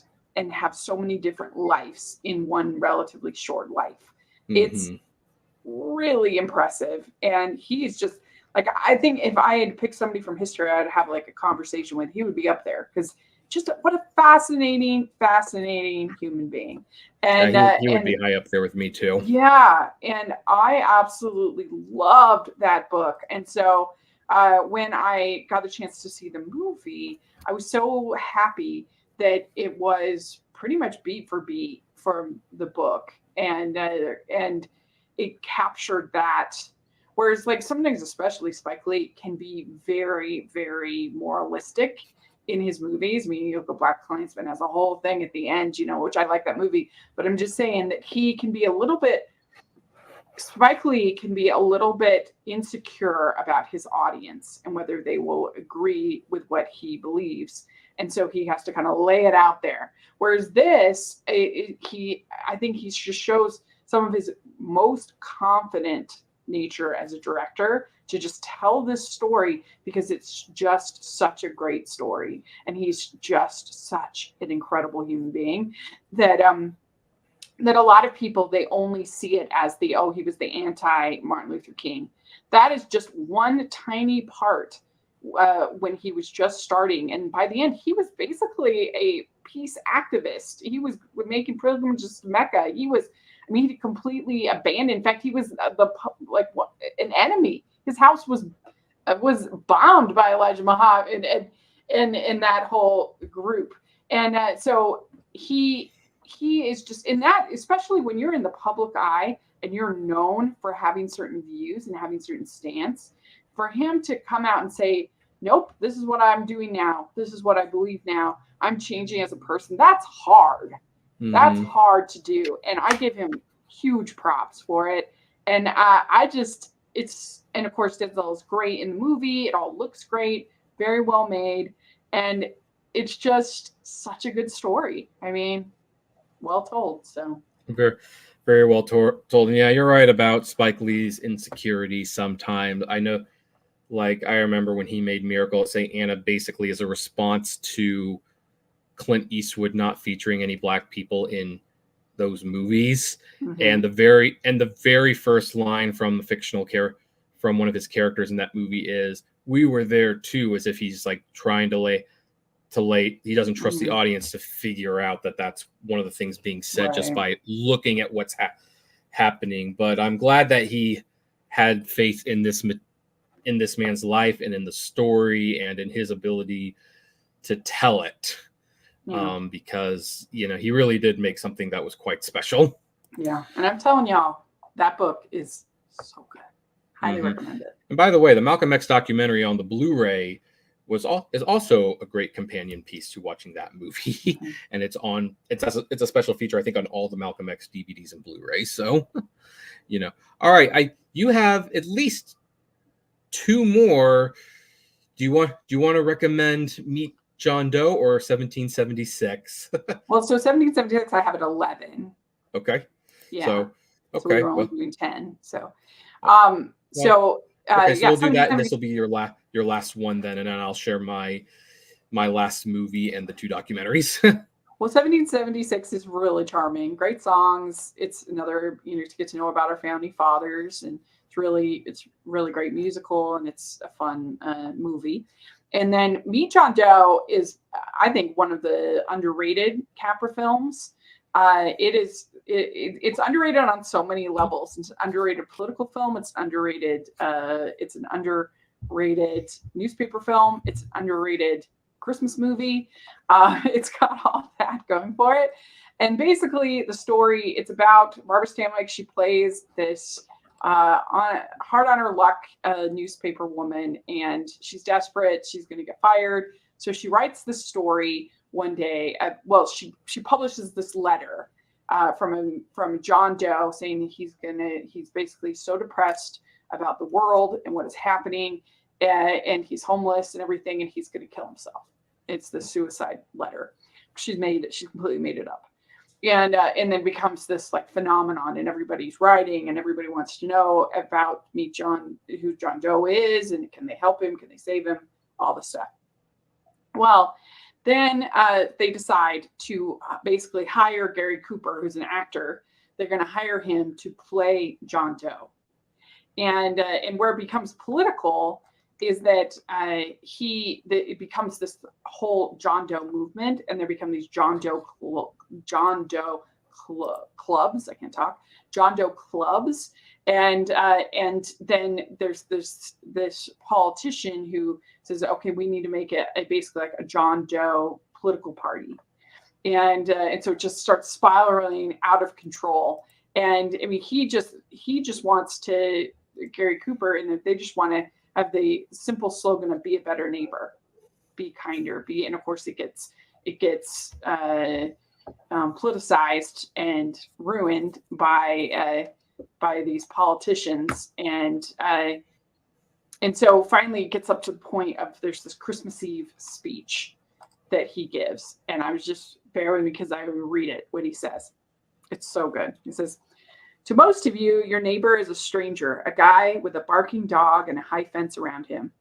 have so many different lives in one relatively short life. Mm-hmm. It's really impressive. And he's just I think if I had picked somebody from history, I'd have a conversation with, he would be up there, because just what a fascinating human being. And he would be high up there with me too. Yeah. And I absolutely loved that book. And so when I got the chance to see the movie, I was so happy that it was pretty much beat for beat from the book. and it captured that. Whereas like some things, especially Spike Lee, can be very, very moralistic in his movies. I mean, you look at Black Klansman as a whole thing at the end, which I like that movie. But I'm just saying that Spike Lee can be a little bit insecure about his audience and whether they will agree with what he believes. And so he has to kind of lay it out there. Whereas this, I think he just shows some of his most confident nature as a director to just tell this story because it's just such a great story. And he's just such an incredible human being that a lot of people, they only see it as he was the anti-Martin Luther King. That is just one tiny part when he was just starting. And by the end, he was basically a peace activist. He was making pilgrimages to Mecca. He completely abandoned. In fact, he was an enemy. His house was bombed by Elijah Muhammad and that whole group. And so he is just in that, especially when you're in the public eye and you're known for having certain views and having certain stance, for him to come out and say, nope, this is what I'm doing now. This is what I believe now. I'm changing as a person. That's hard. Mm-hmm. That's hard to do. And I give him huge props for it. And and of course, Denzel is great in the movie. It all looks great, very well made. And it's just such a good story. I mean, well told. So very, very well told. And yeah, you're right about Spike Lee's insecurity sometimes. I know, I remember when he made Miracle at St. Anna basically as a response to Clint Eastwood not featuring any Black people in those movies. Mm-hmm. And the very first line from the fictional from one of his characters in that movie is, "We were there too," as if he's trying to lay he doesn't trust the audience to figure out that that's one of the things being said just by looking at what's happening. But I'm glad that he had faith in this man's life and in the story and in his ability to tell it. Because he really did make something that was quite special. Yeah, and I'm telling y'all, that book is so good. Highly recommend it. And by the way, the Malcolm X documentary on the Blu-ray is also a great companion piece to watching that movie. And it's a special feature, I think, on all the Malcolm X DVDs and Blu-ray. So, all right, you have at least two more. Do you want to recommend Meet John Doe or 1776? Well, so 1776, I have at 11. Okay. Yeah. So we were only doing 10. So, so we'll do that, and this will be your last one then, and then I'll share my last movie and the two documentaries. Well, 1776 is really charming. Great songs. It's another, to get to know about our founding fathers, and it's really great musical, and it's a fun movie. And then Meet John Doe is, I think, one of the underrated Capra films. It's underrated on so many levels. It's an underrated political film. It's underrated. It's an underrated newspaper film. It's an underrated Christmas movie. It's got all that going for it. And basically, the story, it's about Barbara Stanwyck. She plays this hard on her luck newspaper woman, and she's desperate. She's going to get fired. So she writes this story one day. She publishes this letter from John Doe saying that he's basically so depressed about the world and what is happening, and he's homeless and everything, and he's going to kill himself. It's the suicide letter. She completely made it up. And then becomes this phenomenon, and everybody's writing, and everybody wants to know about who John Doe is, and can they help him? Can they save him? All this stuff. Well, then they decide to basically hire Gary Cooper, who's an actor. They're going to hire him to play John Doe. And where it becomes political is that it becomes this whole John Doe movement, and there become these John Doe clubs. I can't talk. John Doe clubs, and then there's this politician who says, okay, we need to make it basically like a John Doe political party, and so it just starts spiraling out of control. And I mean, he just wants to, Gary Cooper, and they just want to have the simple slogan of be a better neighbor, be kinder, and of course it gets politicized and ruined by these politicians, and so finally it gets up to the point of there's this Christmas Eve speech that he gives, and I was just bear with me because I will read it, what he says. It's so good. He says, "To most of you, your neighbor is a stranger, a guy with a barking dog and a high fence around him.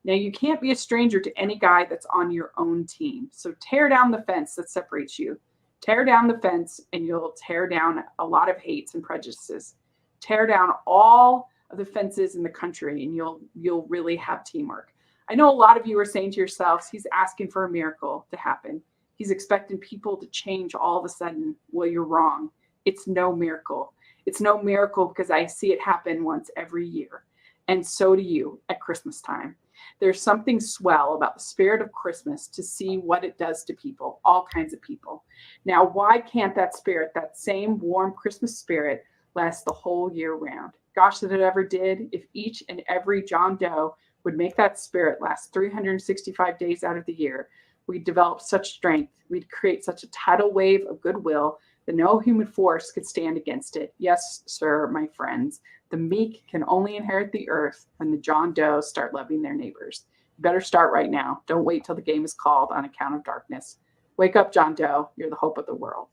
Now, you can't be a stranger to any guy that's on your own team. So tear down the fence that separates you. Tear down the fence and you'll tear down a lot of hates and prejudices. Tear down all of the fences in the country and you'll really have teamwork. I know a lot of you are saying to yourselves, he's asking for a miracle to happen. He's expecting people to change all of a sudden. Well, you're wrong. It's no miracle. It's no miracle because I see it happen once every year. And so do you at Christmas time. There's something swell about the spirit of Christmas to see what it does to people, all kinds of people. Now, why can't that spirit, that same warm Christmas spirit, last the whole year round? Gosh, that it ever did. If each and every John Doe would make that spirit last 365 days out of the year, we'd develop such strength. We'd create such a tidal wave of goodwill that no human force could stand against it. Yes, sir, my friends. The meek can only inherit the earth when the John Doe start loving their neighbors. You better start right now. Don't wait till the game is called on account of darkness. Wake up, John Doe. You're the hope of the world."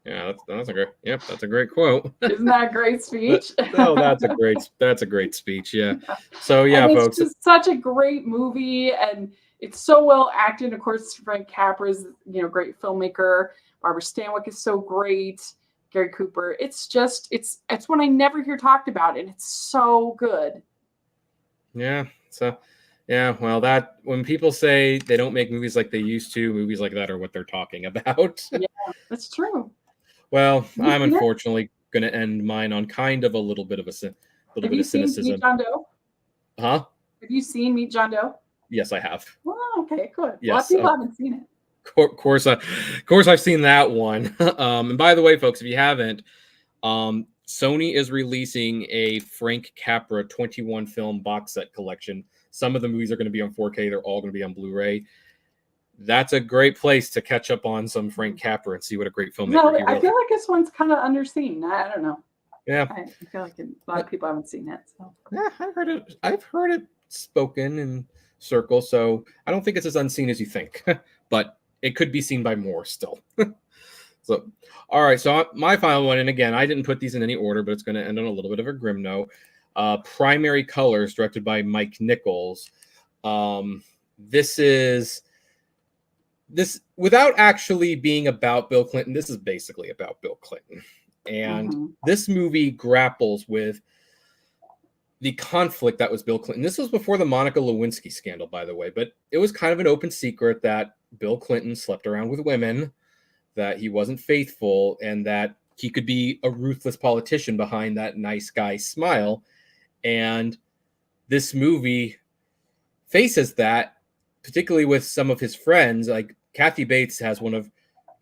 Yeah, that's a great quote. Isn't that a great speech? That's a great speech. Yeah. So yeah, and folks, it's just such a great movie, and it's so well acted. Of course, Frank Capra's great filmmaker. Barbara Stanwyck is so great. Gary Cooper. It's one I never hear talked about, and it's so good. Yeah. So yeah, well, that when people say they don't make movies like they used to, movies like that are what they're talking about. Yeah, that's true. Well, I'm unfortunately going to end mine on kind of a little bit of cynicism. Have you seen Meet John Doe? Huh? Have you seen Meet John Doe? Yes, I have. Oh, okay, good. Yes, a lot of people haven't seen it. Of course, I've seen that one. And by the way, folks, if you haven't, Sony is releasing a Frank Capra 21 film box set collection. Some of the movies are going to be on 4K. They're all going to be on Blu-ray. That's a great place to catch up on some Frank Capra and see what a great filmmaker he I feel like this one's kind of underseen. I don't know. Yeah, I feel like a lot of people haven't seen it. So yeah, I've heard it spoken in circles, so I don't think it's as unseen as you think. But it could be seen by more still. So, all right. So my final one, and again, I didn't put these in any order, but it's going to end on a little bit of a grim note. Primary Colors, directed by Mike Nichols. This without actually being about Bill Clinton. This is basically about Bill Clinton, and this movie grapples with the conflict that was Bill Clinton. This was before the Monica Lewinsky scandal, by the way, but it was kind of an open secret that Bill Clinton slept around with women, that he wasn't faithful, and that he could be a ruthless politician behind that nice guy smile. And this movie faces that, particularly with some of his friends. Like Kathy Bates gives one of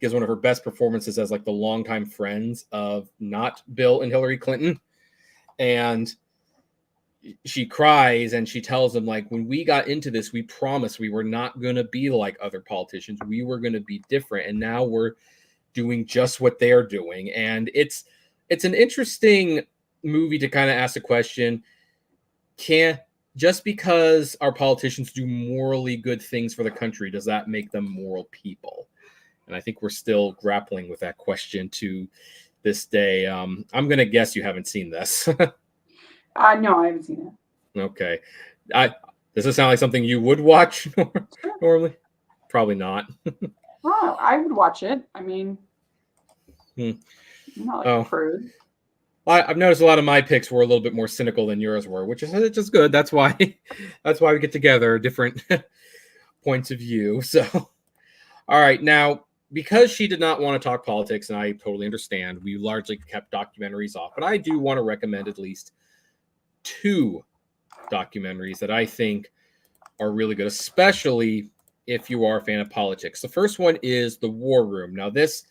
her best performances as like the longtime friends of not Bill and Hillary Clinton. And she cries and she tells him, like, when we got into this, we promised we were not going to be like other politicians. We were going to be different. And now we're doing just what they're doing. And it's an interesting movie to kind of ask the question, just because our politicians do morally good things for the country, does that make them moral people? And I think we're still grappling with that question to this day. I'm going to guess you haven't seen this. No, I haven't seen it. Okay. Does this sound like something you would watch normally? Probably not. Well, I would watch it. I mean, I'm not like a prude. I've noticed a lot of my picks were a little bit more cynical than yours were, which is just good. That's why we get together, different points of view. So, all right. Now, because she did not want to talk politics, and I totally understand, we largely kept documentaries off, but I do want to recommend at least 2 documentaries that I think are really good, especially if you are a fan of politics. The first one is The War Room. Now, this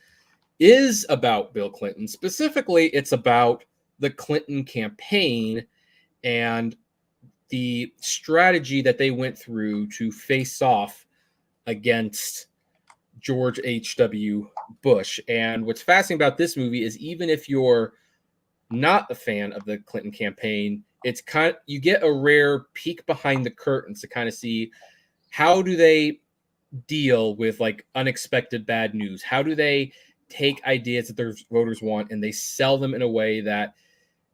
is about Bill Clinton. Specifically, it's about the Clinton campaign and the strategy that they went through to face off against George H.W. Bush. And what's fascinating about this movie is even if you're not a fan of the Clinton campaign, it's you get a rare peek behind the curtains to kind of see how do they deal with like unexpected bad news. How do they take ideas that their voters want and they sell them in a way that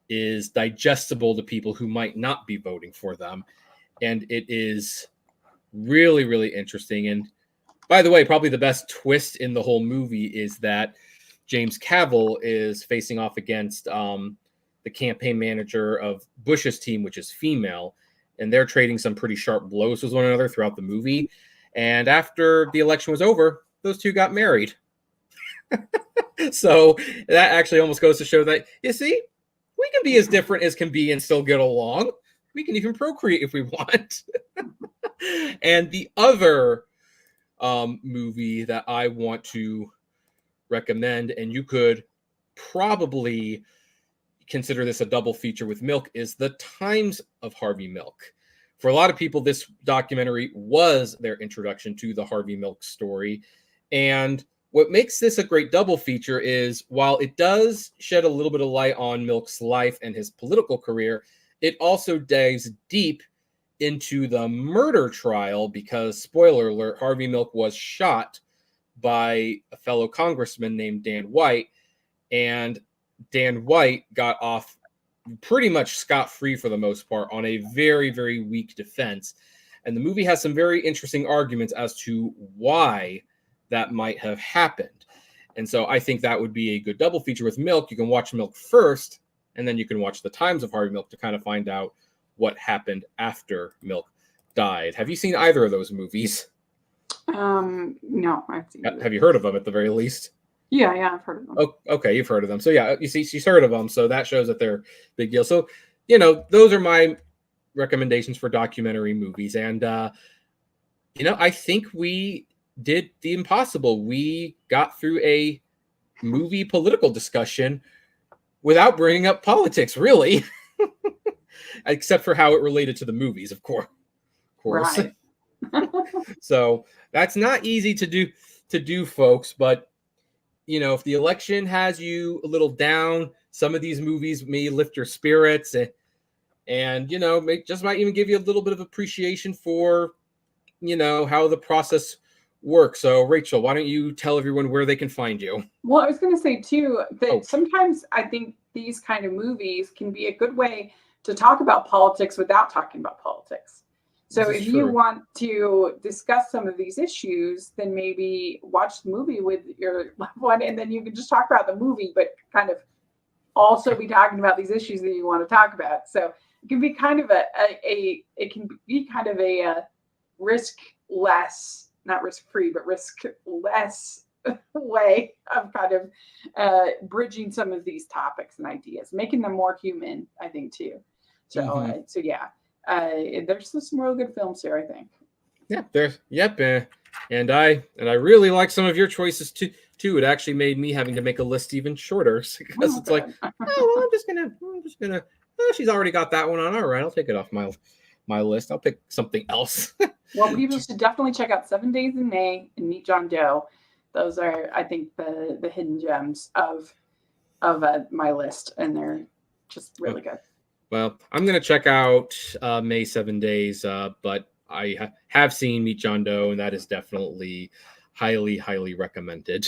is digestible to people who might not be voting for them? And it is really, really interesting. And by the way, probably the best twist in the whole movie is that James Cavill is facing off against the campaign manager of Bush's team, which is female, and they're trading some pretty sharp blows with one another throughout the movie. And after the election was over, those two got married. So that actually almost goes to show that, you see, we can be as different as can be and still get along. We can even procreate if we want. And the other movie that I want to recommend, and you could probably consider this a double feature with Milk, is The Times of Harvey Milk. For a lot of people, this documentary was their introduction to the Harvey Milk story. And what makes this a great double feature is while it does shed a little bit of light on Milk's life and his political career, it also dives deep into the murder trial because, spoiler alert, Harvey Milk was shot by a fellow congressman named Dan White, and Dan White got off pretty much scot-free for the most part on a very, very weak defense. And the movie has some very interesting arguments as to why that might have happened. And so I think that would be a good double feature with Milk. You can watch Milk first, and then you can watch The Times of Harvey Milk to kind of find out what happened after Milk died. Have you seen either of those movies? No, I've seen Have you heard of them at the very least? Yeah, I've heard of them. Oh, okay, you've heard of them. So yeah, you see, she's heard of them. So that shows that they're big deal. So, you know, those are my recommendations for documentary movies. And, you know, I think we did the impossible. We got through a movie political discussion without bringing up politics, really. Except for how it related to the movies, of course. Right. So that's not easy to do, folks. But you know, if the election has you a little down, some of these movies may lift your spirits, and you know, just might even give you a little bit of appreciation for, you know, how the process works. So, Rachel, why don't you tell everyone where they can find you? Well, I was going to say too that sometimes I think these kind of movies can be a good way to talk about politics without talking about politics. So if you want to discuss some of these issues, then maybe watch the movie with your loved one, and then you can just talk about the movie, but kind of also be talking about these issues that you want to talk about. So it can be kind of a risk-less, not risk-free, but risk-less way of kind of bridging some of these topics and ideas, making them more human, I think, too. So, so yeah. There's some real good films here, I think. Yeah, there's and I really like some of your choices too. It actually made me having to make a list even shorter because it's like, oh well, I'm just gonna. Oh, she's already got that one on. All right, I'll take it off my list. I'll pick something else. Well, people should definitely check out 7 Days in May and Meet John Doe. Those are, I think, the hidden gems of my list, and they're just really good. Well, I'm going to check out May 7 Days, but I have seen Meet John Doe, and that is definitely highly, highly recommended.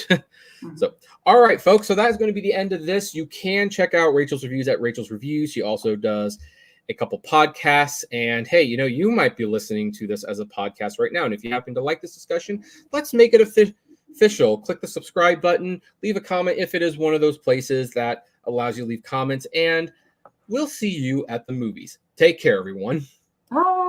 So, all right, folks. So that is going to be the end of this. You can check out Rachel's reviews at Rachel's Reviews. She also does a couple podcasts. And hey, you know, you might be listening to this as a podcast right now. And if you happen to like this discussion, let's make it official. Click the subscribe button. Leave a comment if it is one of those places that allows you to leave comments. And we'll see you at the movies. Take care, everyone. Bye.